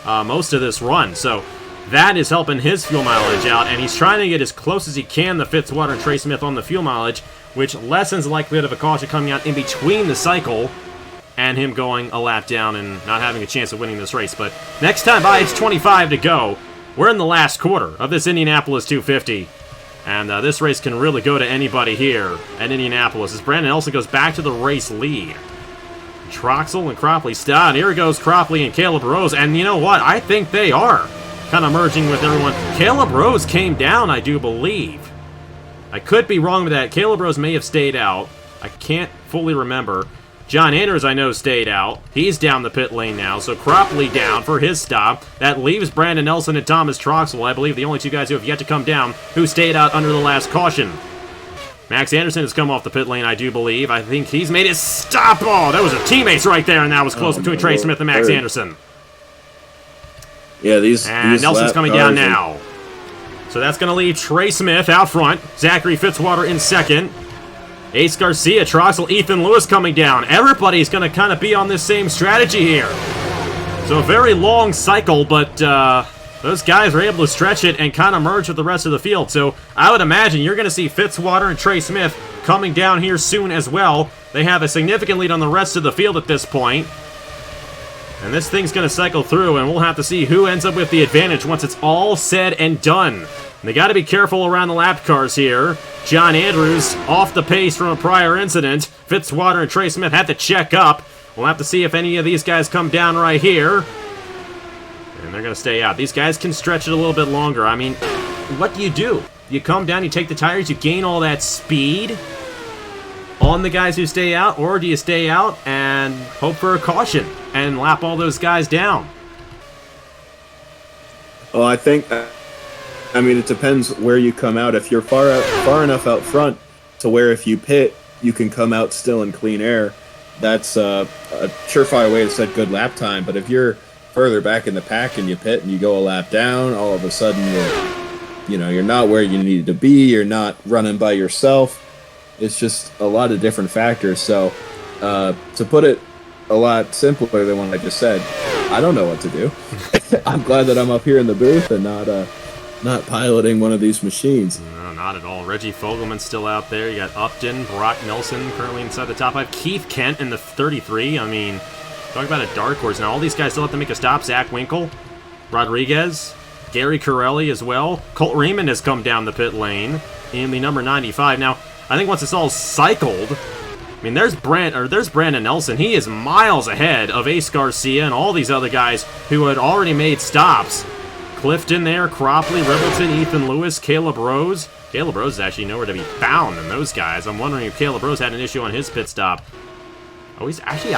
most of this run. So that is helping his fuel mileage out, and he's trying to get as close as he can to Fitzwater and Trey Smith on the fuel mileage, which lessens the likelihood of a caution coming out in between the cycle and him going a lap down and not having a chance of winning this race. But next time by, it's 25 to go. We're in the last quarter of this Indianapolis 250, and this race can really go to anybody here at Indianapolis as Brandon Nelson goes back to the race lead. Troxel and Cropley start. Here goes Cropley and Caleb Rose, and you know what? I think they are kind of merging with everyone. Caleb Rose came down, I do believe. I could be wrong with that. Caleb Rose may have stayed out. I can't fully remember. John Anders, I know, stayed out. He's down the pit lane now, so Cropley down for his stop. That leaves Brandon Nelson and Thomas Troxel, I believe the only 2 guys who have yet to come down, who stayed out under the last caution. Max Anderson has come off the pit lane, I do believe. I think he's made his stop. Oh, that was a teammates right there, and that was close between Trey Smith and Max Anderson. Yeah, these Nelson's coming down now. So that's going to leave Trey Smith out front. Zachary Fitzwater in second. Ace Garcia, Troxel, Ethan Lewis coming down. Everybody's going to kind of be on this same strategy here. So a very long cycle, but those guys were able to stretch it and kind of merge with the rest of the field. So I would imagine you're going to see Fitzwater and Trey Smith coming down here soon as well. They have a significant lead on the rest of the field at this point. And this thing's going to cycle through, and we'll have to see who ends up with the advantage once it's all said and done. And they got to be careful around the lap cars here. John Andrews off the pace from a prior incident. Fitzwater and Trey Smith have to check up. We'll have to see if any of these guys come down right here. And they're going to stay out. These guys can stretch it a little bit longer. I mean, what do? You come down, you take the tires, you gain all that speed on the guys who stay out, or do you stay out and hope for a caution and lap all those guys down? Well, I think, I mean, it depends where you come out. If you're far enough out front to where if you pit, you can come out still in clean air, that's a surefire way to set good lap time. But if you're further back in the pack and you pit and you go a lap down, all of a sudden you're not where you need to be. You're not running by yourself. It's just a lot of different factors. So to put it a lot simpler than what I just said, I don't know what to do. I'm glad that I'm up here in the booth and not piloting one of these machines. No, not at all. Reggie Fogelman's still out there. You got Upton, Brock Nelson currently inside the top 5. Keith Kent in the 33. I mean, talk about a dark horse. Now all these guys still have to make a stop. Zach Winkle, Rodriguez, Gary Corelli as well. Colt Raymond has come down the pit lane in the number 95. Now, I think once it's all cycled, I mean, there's Brandon Nelson. He is miles ahead of Ace Garcia and all these other guys who had already made stops. Clifton there, Cropley, Ribbleton, Ethan Lewis, Caleb Rose. Caleb Rose is actually nowhere to be found in those guys. I'm wondering if Caleb Rose had an issue on his pit stop. Oh, he's actually,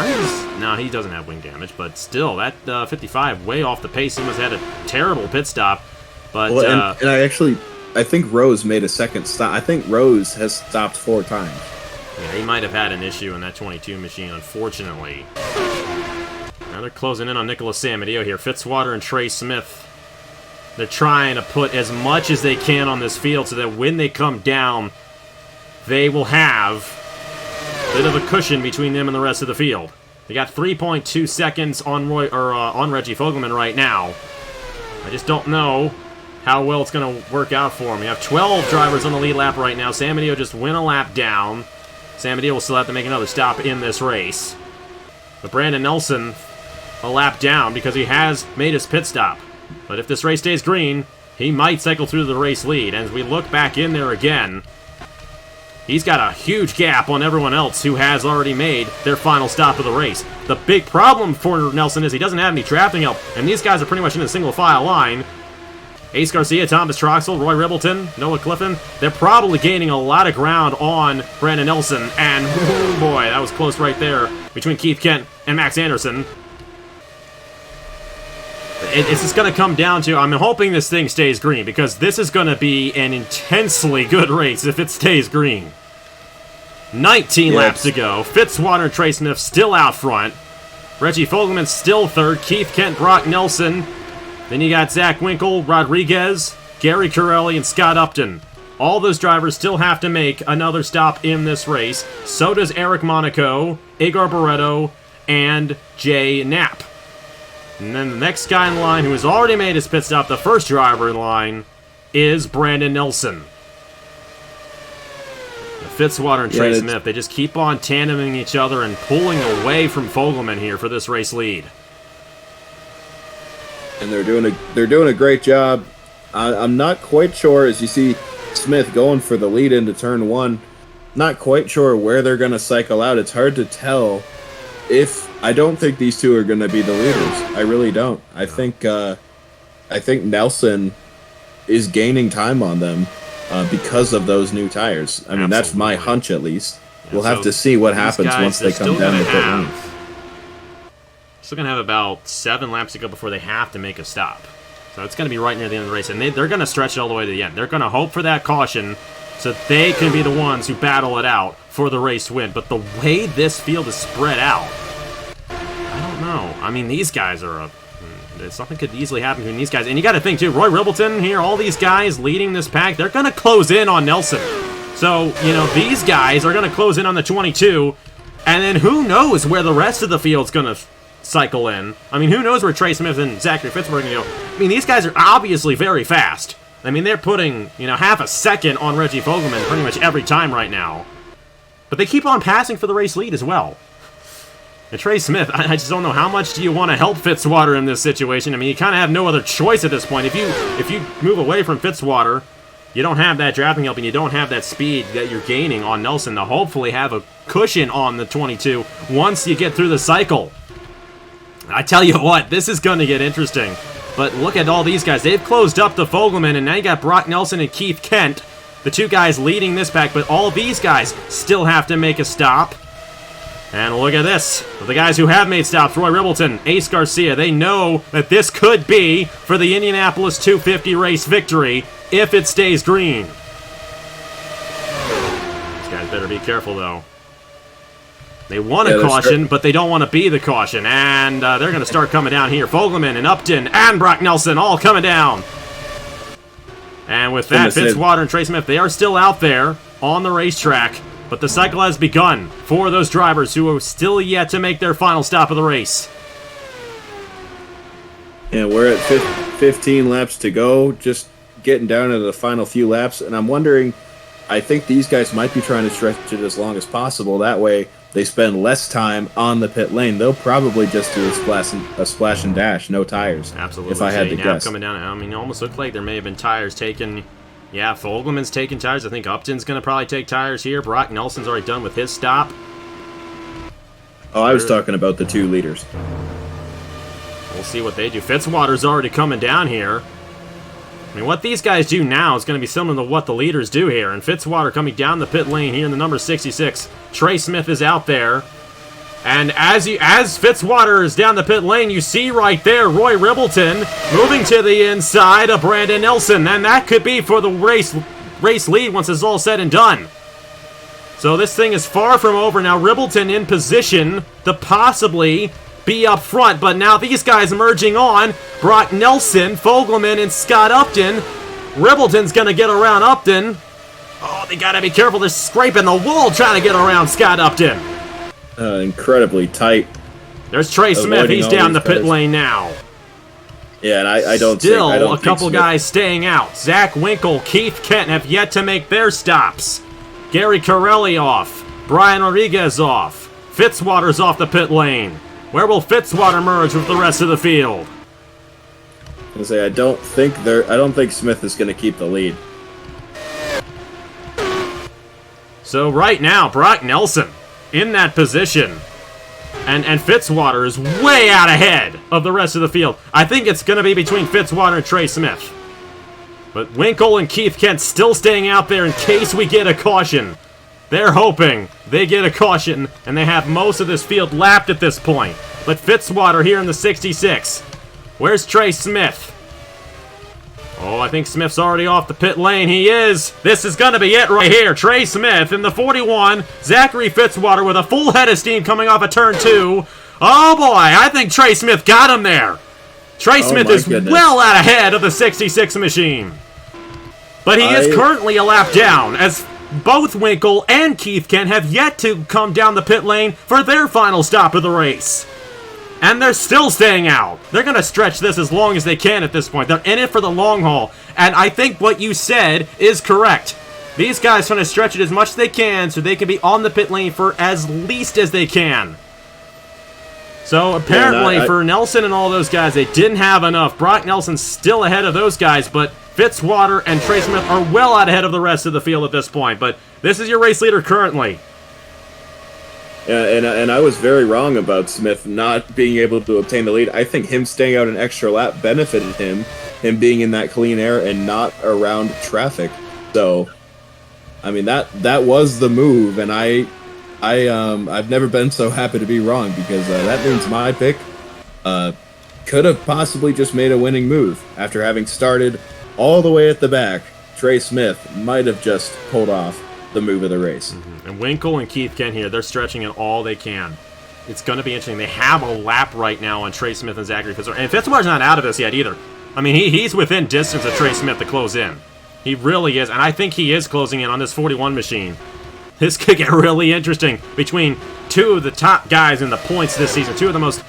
no, he doesn't have wing damage, but still, that 55 way off the pace. He must have had a terrible pit stop. But well, and I think Rose made a second stop. I think Rose has stopped 4 times. Yeah, he might have had an issue in that 22 machine, unfortunately. Now they're closing in on Nicholas Samadeo here. Fitzwater and Trey Smith They're trying to put as much as they can on this field so that when they come down, they will have a bit of a cushion between them and the rest of the field. They got 3.2 seconds on on Reggie Fogelman right now. I just don't know how well it's going to work out for him. We have 12 drivers on the lead lap right now. Sam Adio just went a lap down. Sam Adio will still have to make another stop in this race. But Brandon Nelson a lap down because he has made his pit stop. But if this race stays green, he might cycle through the race lead. And as we look back in there again, he's got a huge gap on everyone else who has already made their final stop of the race. The big problem for Nelson is he doesn't have any drafting help, and these guys are pretty much in a single file line. Ace Garcia, Thomas Troxel, Roy Ribbleton, Noah Clifton, they're probably gaining a lot of ground on Brandon Nelson, and oh boy, that was close right there between Keith Kent and Max Anderson. It's just going to come down to, I'm hoping this thing stays green, because this is going to be an intensely good race if it stays green. 19 laps to go. Fitzwater and Trey Smith still out front. Reggie Fogelman still third. Keith Kent, Brock Nelson. Then you got Zach Winkle, Rodriguez, Gary Corelli, and Scott Upton. All those drivers still have to make another stop in this race. So does Eric Monaco, Igor Barreto, and Jay Knapp. And then the next guy in line who has already made his pit stop, the first driver in line, is Brandon Nelson. Fitzwater and Trey Smith, they just keep on tandeming each other and pulling away from Fogelman here for this race lead. And they're doing a great job. I'm not quite sure, as you see Smith going for the lead into turn one, not quite sure where they're going to cycle out. It's hard to tell if... I don't think these two are going to be the leaders. I really don't. I think Nelson is gaining time on them because of those new tires. I mean, that's my hunch at least. Yeah, we'll have to see what happens once they come down the pit lane. Still going to have about 7 laps to go before they have to make a stop. So it's going to be right near the end of the race. And they're going to stretch it all the way to the end. They're going to hope for that caution so they can be the ones who battle it out for the race win. But the way this field is spread out, no, I mean, these guys are something could easily happen between these guys. And you got to think, too, Roy Ribbleton here, all these guys leading this pack, they're going to close in on Nelson. So, you know, these guys are going to close in on the 22. And then who knows where the rest of the field's going to cycle in. I mean, who knows where Trey Smith and Zachary Fitzberg are going to go. I mean, these guys are obviously very fast. I mean, they're putting, you know, half a second on Reggie Fogelman pretty much every time right now. But they keep on passing for the race lead as well. And Trey Smith, I just don't know how much do you want to help Fitzwater in this situation. I mean, you kind of have no other choice at this point. If you move away from Fitzwater, you don't have that drafting help and you don't have that speed that you're gaining on Nelson to hopefully have a cushion on the 22 once you get through the cycle. I tell you what, this is going to get interesting. But look at all these guys. They've closed up the Fogelman, and now you got Brock Nelson and Keith Kent, the two guys leading this pack. But all these guys still have to make a stop. And look at this. The guys who have made stops, Roy Ribbleton, Ace Garcia, they know that this could be for the Indianapolis 250 race victory if it stays green. These guys better be careful, though. They want a caution, but they don't want to be the caution. And they're going to start coming down here. Fogelman and Upton and Brock Nelson all coming down. And with that, Fitzwater and Trey Smith, they are still out there on the racetrack. But the cycle has begun for those drivers who are still yet to make their final stop of the race. Yeah, we're at 15 laps to go, just getting down to the final few laps. And I'm wondering, I think these guys might be trying to stretch it as long as possible. That way, they spend less time on the pit lane. They'll probably just do a splash and dash, no tires. Absolutely. If I had to guess. Coming down, I mean, it almost looked like there may have been tires taken. Yeah, Fogelman's taking tires. I think Upton's going to probably take tires here. Brock Nelson's already done with his stop. Oh, I was talking about the two leaders. We'll see what they do. Fitzwater's already coming down here. I mean, what these guys do now is going to be similar to what the leaders do here. And Fitzwater coming down the pit lane here in the number 66. Trey Smith is out there. And as Fitzwater is down the pit lane, you see right there Roy Ribbleton moving to the inside of Brandon Nelson. And that could be for the race lead once it's all said and done. So this thing is far from over now. Ribbleton in position to possibly be up front, but now these guys merging on. Brock Nelson, Fogelman, and Scott Upton. Ribbleton's going to get around Upton. Oh, they got to be careful. They're scraping the wall trying to get around Scott Upton. Incredibly tight. There's Trey Smith. He's down the pit lane now. Yeah, and I don't Still, think, I don't a couple Smith... guys staying out. Zach Winkle, Keith Kent have yet to make their stops. Gary Corelli off. Brian Rodriguez off. Fitzwater's off the pit lane. Where will Fitzwater merge with the rest of the field? I don't think Smith is going to keep the lead. So right now, Brock Nelson in that position. And Fitzwater is way out ahead of the rest of the field. I think it's going to be between Fitzwater and Trey Smith. But Winkle and Keith Kent still staying out there in case we get a caution. They're hoping they get a caution, and they have most of this field lapped at this point. But Fitzwater here in the 66. Where's Trey Smith? Oh, I think Smith's already off the pit lane. He is. This is going to be it right here. Trey Smith in the 41. Zachary Fitzwater with a full head of steam coming off of turn 2. Oh, boy. I think Trey Smith got him there. Trey Smith is well out ahead of the 66 machine. But he is currently a lap down, as both Winkle and Keith Kent have yet to come down the pit lane for their final stop of the race. And they're still staying out. They're going to stretch this as long as they can at this point. They're in it for the long haul. And I think what you said is correct. These guys trying to stretch it as much as they can so they can be on the pit lane for as least as they can. So apparently for Nelson and all those guys, they didn't have enough. Brock Nelson's still ahead of those guys, but Fitzwater and Trey Smith are well out ahead of the rest of the field at this point. But this is your race leader currently. Yeah, and I was very wrong about Smith not being able to obtain the lead. I think him staying out an extra lap benefited him being in that clean air and not around traffic. So, I mean, that was the move, and I've never been so happy to be wrong, because that means my pick could have possibly just made a winning move. After having started all the way at the back, Trey Smith might have just pulled off the move of the race. Mm-hmm. And Winkle and Keith Kent here, they're stretching it all they can. It's going to be interesting. They have a lap right now on Trey Smith and Zachary Fitzwater. And Fitzwater's not out of this yet either. I mean, he's within distance of Trey Smith to close in. He really is, and I think he is closing in on this 41 machine. This could get really interesting between two of the top guys in the points this season, two of the most,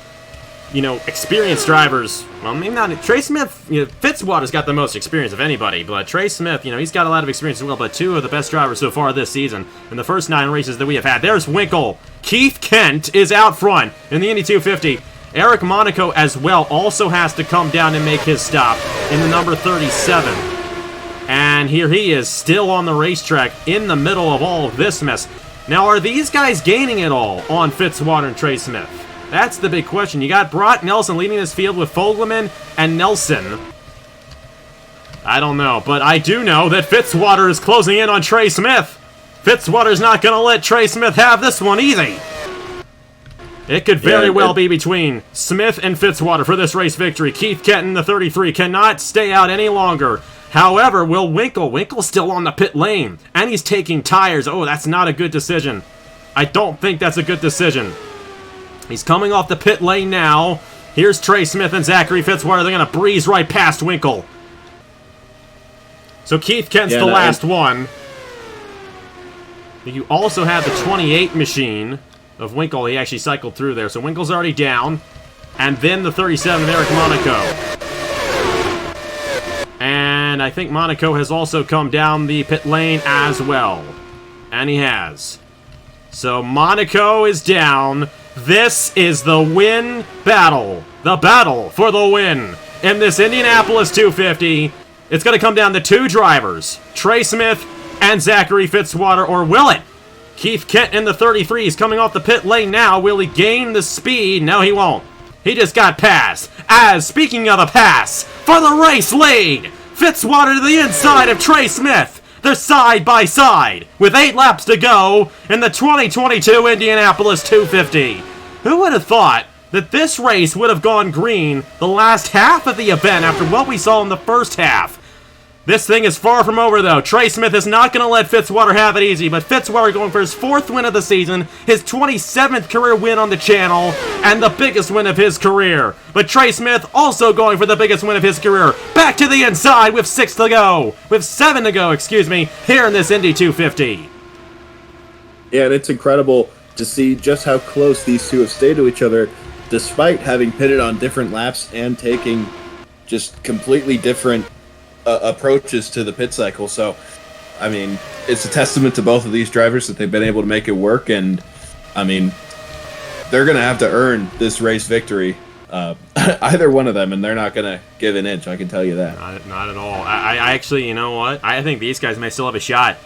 experienced drivers. Well, maybe not. Trey Smith, Fitzwater's got the most experience of anybody, but Trey Smith, he's got a lot of experience as well, but two of the best drivers so far this season in the first 9 races that we have had. There's Winkle. Keith Kent is out front in the Indy 250. Eric Monaco as well also has to come down and make his stop in the number 37. And here he is, still on the racetrack in the middle of all of this mess. Now, are these guys gaining it all on Fitzwater and Trey Smith? That's the big question. You got Brock Nelson leading this field with Fogelman and Nelson. I don't know, but I do know that Fitzwater is closing in on Trey Smith. Fitzwater's not going to let Trey Smith have this one easy. It could very well be between Smith and Fitzwater for this race victory. Keith Kent in the 33 cannot stay out any longer. However, will Winkle's still on the pit lane, and he's taking tires. Oh, that's not a good decision. I don't think that's a good decision. He's coming off the pit lane now. Here's Trey Smith and Zachary Fitzwater. They're going to breeze right past Winkle. So Keith Kent's the last one. You also have the 28 machine of Winkle. He actually cycled through there. So Winkle's already down. And then the 37 of Eric Monaco. And I think Monaco has also come down the pit lane as well. And he has. So Monaco is down. This is the win battle. The battle for the win in this Indianapolis 250. It's going to come down to 2 drivers, Trey Smith and Zachary Fitzwater, or will it? Keith Kent in the 33 is coming off the pit lane now. Will he gain the speed? No, he won't. He just got passed. As, speaking of a pass, for the race lead, Fitzwater to the inside of Trey Smith. They're side by side with 8 laps to go in the 2022 Indianapolis 250. Who would have thought that this race would have gone green the last half of the event after what we saw in the first half? This thing is far from over, though. Trey Smith is not going to let Fitzwater have it easy, but Fitzwater going for his 4th win of the season, his 27th career win on the channel, and the biggest win of his career. But Trey Smith also going for the biggest win of his career. Back to the inside with 7 to go, excuse me, here in this Indy 250. Yeah, and it's incredible to see just how close these two have stayed to each other, despite having pitted on different laps and taking just completely different approaches to the pit cycle. So, I mean, it's a testament to both of these drivers that they've been able to make it work, and I mean, they're going to have to earn this race victory, either one of them, and they're not going to give an inch, I can tell you that. Not at all. I actually, you know what? I think these guys may still have a shot.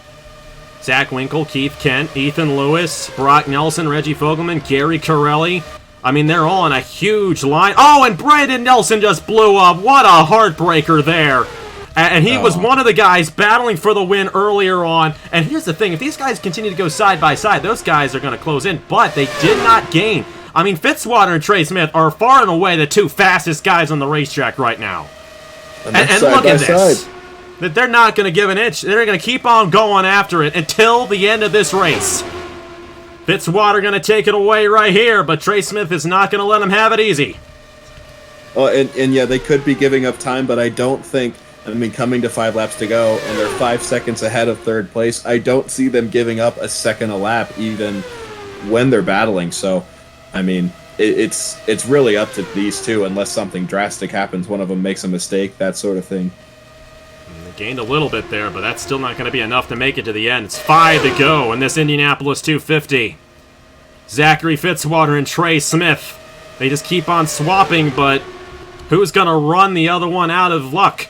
Zach Winkle, Keith Kent, Ethan Lewis, Brock Nelson, Reggie Fogelman, Gary Corelli. I mean, they're all in a huge line. Oh, and Brandon Nelson just blew up. What a heartbreaker there. And he was one of the guys battling for the win earlier on. And here's the thing. If these guys continue to go side by side, those guys are going to close in. But they did not gain. I mean, Fitzwater and Trey Smith are far and away the 2 fastest guys on the racetrack right now. And look at this. That they're not going to give an inch. They're going to keep on going after it until the end of this race. Fitzwater going to take it away right here, but Trey Smith is not going to let him have it easy. Oh, and yeah, they could be giving up time, but I don't think... I mean, coming to 5 laps to go, and they're 5 seconds ahead of 3rd place, I don't see them giving up a second a lap, even when they're battling. So, I mean, it's really up to these two, unless something drastic happens. One of them makes a mistake, that sort of thing. They gained a little bit there, but that's still not going to be enough to make it to the end. It's 5 to go in this Indianapolis 250. Zachary Fitzwater and Trey Smith. They just keep on swapping, but who's going to run the other one out of luck?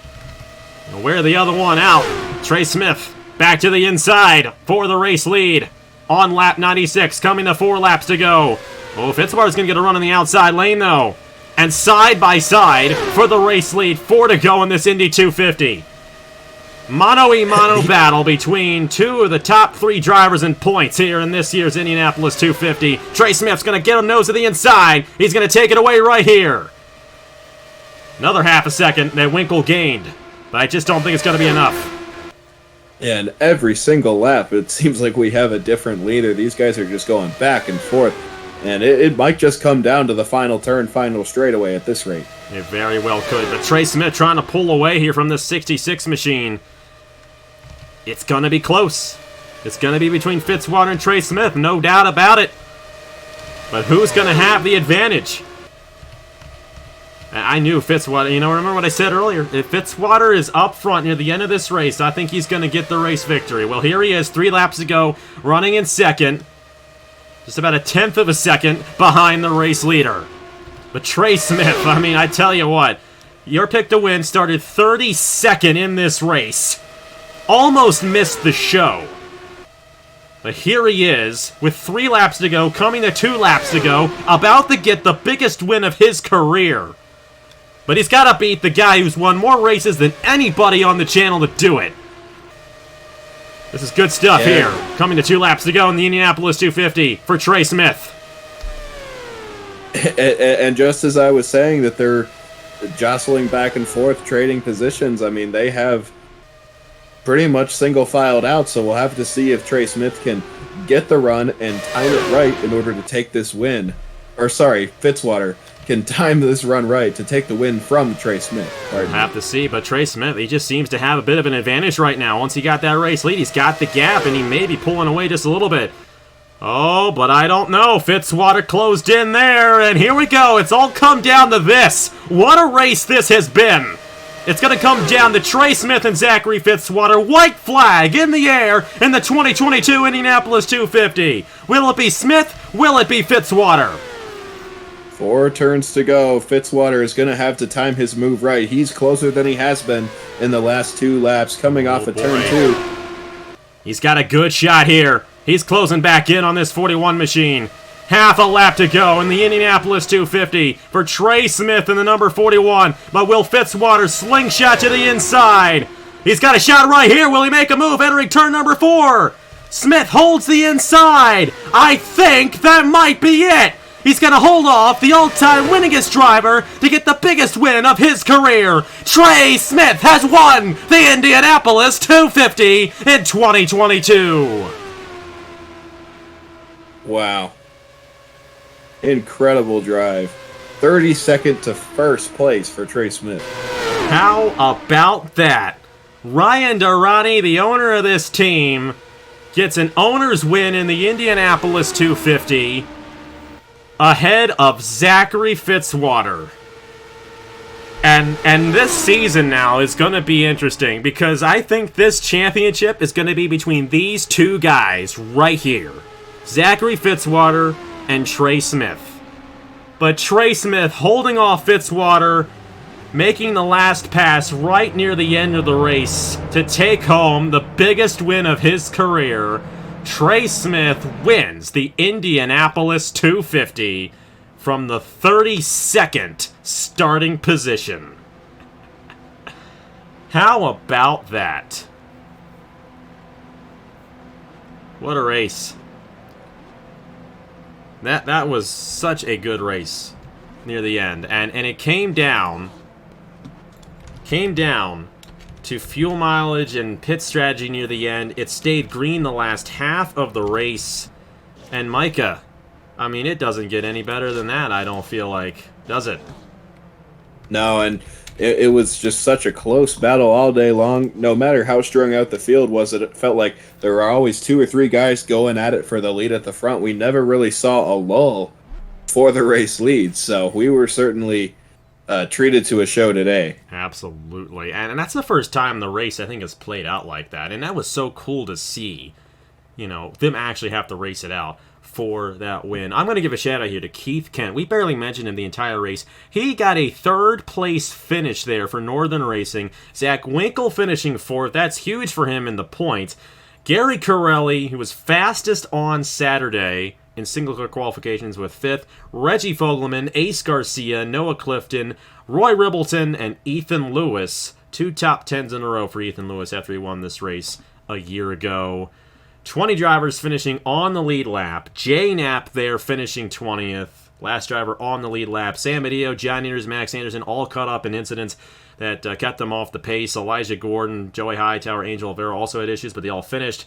Wear the other one out. Trey Smith back to the inside for the race lead. On lap 96, coming to 4 laps to go. Oh, Fitzwater's going to get a run in the outside lane, though. And side by side for the race lead. 4 to go in this Indy 250. Mano-a-mano battle between 2 of the top 3 drivers in points here in this year's Indianapolis 250. Trey Smith's going to get a nose to the inside. He's going to take it away right here. Another half a second that Winkle gained. But I just don't think it's going to be enough. And every single lap, it seems like we have a different leader. These guys are just going back and forth. And it might just come down to the final turn, final straightaway at this rate. It very well could. But Trey Smith trying to pull away here from this 66 machine. It's going to be close. It's going to be between Fitzwater and Trey Smith, no doubt about it. But who's going to have the advantage? I knew Fitzwater, remember what I said earlier? If Fitzwater is up front near the end of this race, I think he's going to get the race victory. Well, here he is, 3 laps to go, running in second. Just about a 1/10 of a second behind the race leader. But Trey Smith, I mean, I tell you what, your pick to win started 32nd in this race. Almost missed the show. But here he is, with 3 laps to go, coming to 2 laps to go, about to get the biggest win of his career. But he's got to beat the guy who's won more races than anybody on the channel to do it. This is good stuff here. Coming to 2 laps to go in the Indianapolis 250 for Trey Smith. And just as I was saying that they're jostling back and forth, trading positions, I mean, they have pretty much single-filed out, so we'll have to see if Trey Smith can get the run and time it right in order to take this win. Or, sorry, Fitzwater can time this run right to take the win from Trey Smith. We'll have to see, but Trey Smith, he just seems to have a bit of an advantage right now. Once he got that race lead, he's got the gap, and he may be pulling away just a little bit. Oh, but I don't know. Fitzwater closed in there, and here we go. It's all come down to this. What a race this has been. It's going to come down to Trey Smith and Zachary Fitzwater. White flag in the air in the 2022 Indianapolis 250. Will it be Smith? Will it be Fitzwater? 4 turns to go. Fitzwater is going to have to time his move right. He's closer than he has been in the last 2 laps, coming off of turn 2. He's got a good shot here. He's closing back in on this 41 machine. Half a lap to go in the Indianapolis 250 for Trey Smith in the number 41. But will Fitzwater slingshot to the inside? He's got a shot right here. Will he make a move entering turn number 4? Smith holds the inside. I think that might be it. He's going to hold off the all-time winningest driver to get the biggest win of his career. Trey Smith has won the Indianapolis 250 in 2022. Wow. Incredible drive. 32nd to first place for Trey Smith. How about that? Ryan Durrani, the owner of this team, gets an owner's win in the Indianapolis 250 ahead of Zachary Fitzwater. And this season now is going to be interesting because I think this championship is going to be between these two guys right here. Zachary Fitzwater and Trey Smith. But Trey Smith holding off Fitzwater, making the last pass right near the end of the race to take home the biggest win of his career. Trey Smith wins the Indianapolis 250 from the 32nd starting position. How about that? What a race. That was such a good race near the end. And it came down to fuel mileage and pit strategy near the end. It stayed green the last half of the race. And Micah, I mean, it doesn't get any better than that, I don't feel like, does it? No, and it was just such a close battle all day long. No matter how strung out the field was, it felt like there were always 2 or 3 guys going at it for the lead at the front. We never really saw a lull for the race lead, so we were certainly treated to a show today. Absolutely, and that's the first time the race, I think, has played out like that, and that was so cool to see, you know, them actually have to race it out for that win. I'm going to give a shout out here to Keith Kent. We barely mentioned him the entire race. He got a 3rd place finish there for Northern Racing. Zach Winkle finishing 4th. That's huge for him in the points. Gary Corelli, who was fastest on Saturday in single car qualifications, with 5th. Reggie Fogelman, Ace Garcia, Noah Clifton, Roy Ribbleton, and Ethan Lewis. 2 top 10s in a row for Ethan Lewis after he won this race a year ago. 20 drivers finishing on the lead lap. Jay Knapp there finishing 20th. Last driver on the lead lap. Sam Medeo, John Eaters, Max Anderson all caught up in incidents that kept them off the pace. Elijah Gordon, Joey Hightower, Angel Alvaro also had issues, but they all finished.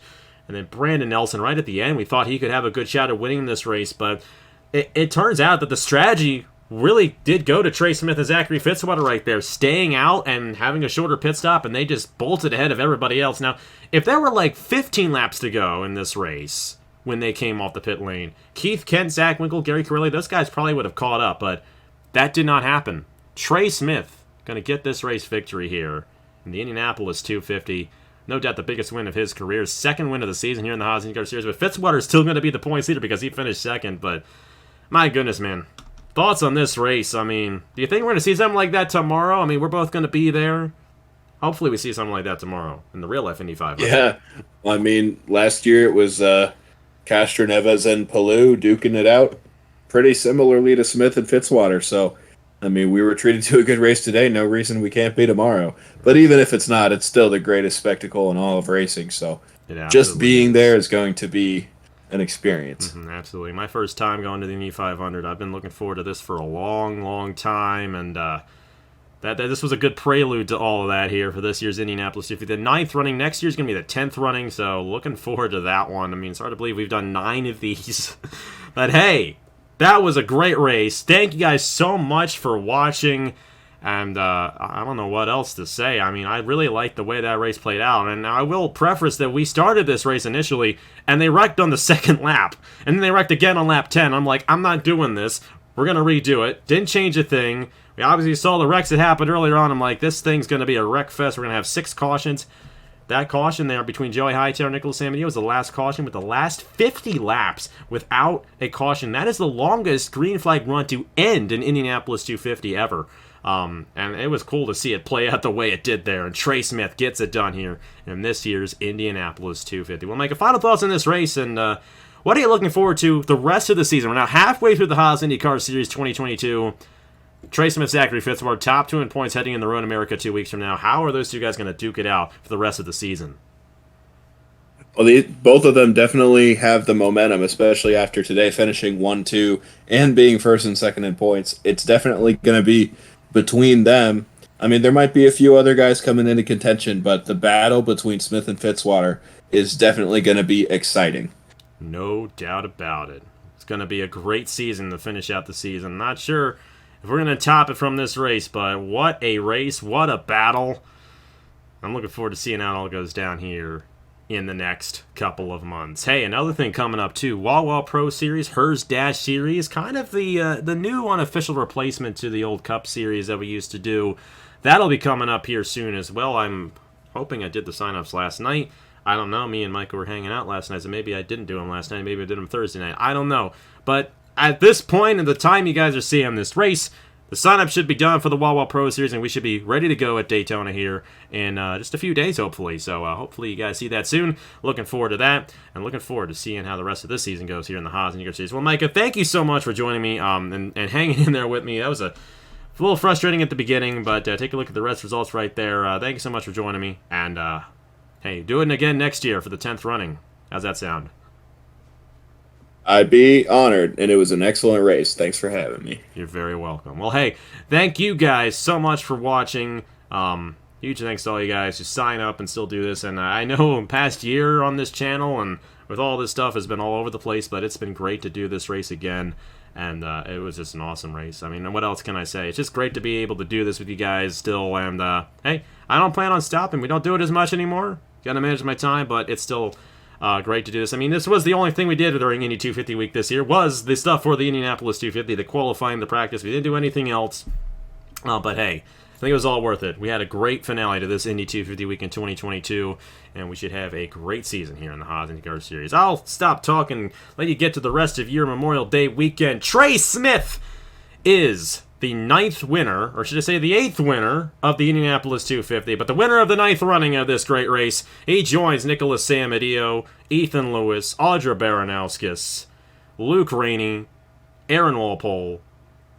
And then Brandon Nelson right at the end. We thought he could have a good shot at winning this race, but it turns out that the strategy really did go to Trey Smith and Zachary Fitzwater right there, staying out and having a shorter pit stop, and they just bolted ahead of everybody else. Now, if there were like 15 laps to go in this race when they came off the pit lane, Keith Kent, Zach Winkle, Gary Corelli, those guys probably would have caught up, but that did not happen. Trey Smith going to get this race victory here in the Indianapolis 250. No doubt the biggest win of his career. 2nd win of the season here in the Haas IndyCar Series, but Fitzwater is still going to be the points leader because he finished 2nd, but my goodness, man. Thoughts on this race? I mean, do you think we're going to see something like that tomorrow? I mean, we're both going to be there. Hopefully we see something like that tomorrow in the real F-Indy 500. Yeah. I mean, last year it was Castro Neves and Palou duking it out pretty similarly to Smith and Fitzwater. So, I mean, we were treated to a good race today. No reason we can't be tomorrow. But even if it's not, it's still the greatest spectacle in all of racing. So just being there is going to be an experience. Absolutely. My first time going to the Indy 500. I've been looking forward to this for a long, long time, and this was a good prelude to all of that here for this year's Indianapolis 250. The 9th running. Next year's going to be the 10th running, so looking forward to that one. I mean, it's hard to believe we've done 9 of these. But hey, that was a great race. Thank you guys so much for watching. And I don't know what else to say. I mean, I really liked the way that race played out. And I will preface that we started this race initially, and they wrecked on the 2nd lap. And then they wrecked again on lap 10. I'm like, I'm not doing this. We're going to redo it. Didn't change a thing. We obviously saw the wrecks that happened earlier on. I'm like, this thing's going to be a wreck fest. We're going to have 6 cautions. That caution there between Joey Hightower and Nicholas Samudio was the last caution with the last 50 laps without a caution. That is the longest green flag run to end an Indianapolis 250 ever. And it was cool to see it play out the way it did there. And Trey Smith gets it done here in this year's Indianapolis 250. We'll make a final thoughts on this race. And what are you looking forward to the rest of the season? We're now halfway through the Haas IndyCar Series 2022. Trey Smith, Zachary Fitzwater, top 2 in points heading in the Road America 2 weeks from now. How are those two guys going to duke it out for the rest of the season? Well, both of them definitely have the momentum, especially after today finishing 1-2 and being first and second in points. It's definitely going to be between them. I mean, there might be a few other guys coming into contention, but the battle between Smith and Fitzwater is definitely going to be exciting. No doubt about it. It's going to be a great season to finish out the season. Not sure if we're going to top it from this race, but what a race, what a battle. I'm looking forward to seeing how it all goes down here in the next couple of months. Hey, another thing coming up too, Wall Pro Series, Hers Dash Series, kind of the new unofficial replacement to the old Cup Series that we used to do. That'll be coming up here soon as well. I'm hoping I did the sign-ups last night. I don't know. Me and Michael were hanging out last night, so maybe I didn't do them last night. Maybe I did them Thursday night. I don't know. But at this point, in the time you guys are seeing this race, the sign-up should be done for the Wall Pro Series, and we should be ready to go at Daytona here in just a few days, hopefully. So hopefully you guys see that soon. Looking forward to that, and looking forward to seeing how the rest of this season goes here in the Haas IndyCar Series. Well, Micah, thank you so much for joining me and hanging in there with me. That was a little frustrating at the beginning, but take a look at the rest results right there. Thank you so much for joining me, and hey, do it again next year for the 10th running. How's that sound? I'd be honored, and it was an excellent race. Thanks for having me. You're very welcome. Well, hey, thank you guys so much for watching. Huge thanks to all you guys who sign up and still do this. And I know past year on this channel and with all this stuff has been all over the place, but it's been great to do this race again. And it was just an awesome race. I mean, what else can I say? It's just great to be able to do this with you guys still. And hey, I don't plan on stopping. We don't do it as much anymore. Gotta manage my time, but it's still great to do this. I mean, this was the only thing we did during Indy 250 week this year, was the stuff for the Indianapolis 250, the qualifying, the practice. We didn't do anything else. But hey, I think it was all worth it. We had a great finale to this Indy 250 week in 2022, and we should have a great season here in the Haas IndyCar Series. I'll stop talking, let you get to the rest of your Memorial Day weekend. Trey Smith is the 9th winner, or should I say the 8th winner of the Indianapolis 250, but the winner of the 9th running of this great race. He joins Nicholas Samadio, Ethan Lewis, Audra Baranowskis, Luke Rainey, Aaron Walpole,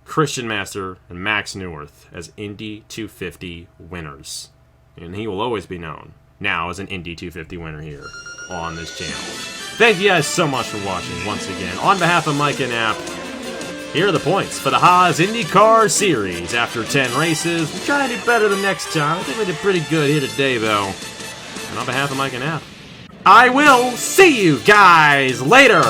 Christian Master, and Max Newirth as Indy 250 winners. And he will always be known now as an Indy 250 winner here on this channel. Thank you guys so much for watching once again. On behalf of Mike and App, here are the points for the Haas IndyCar Series after 10 races. We'll try to do better the next time. I think we did pretty good here today, though. And on behalf of Mike and App, I will see you guys later!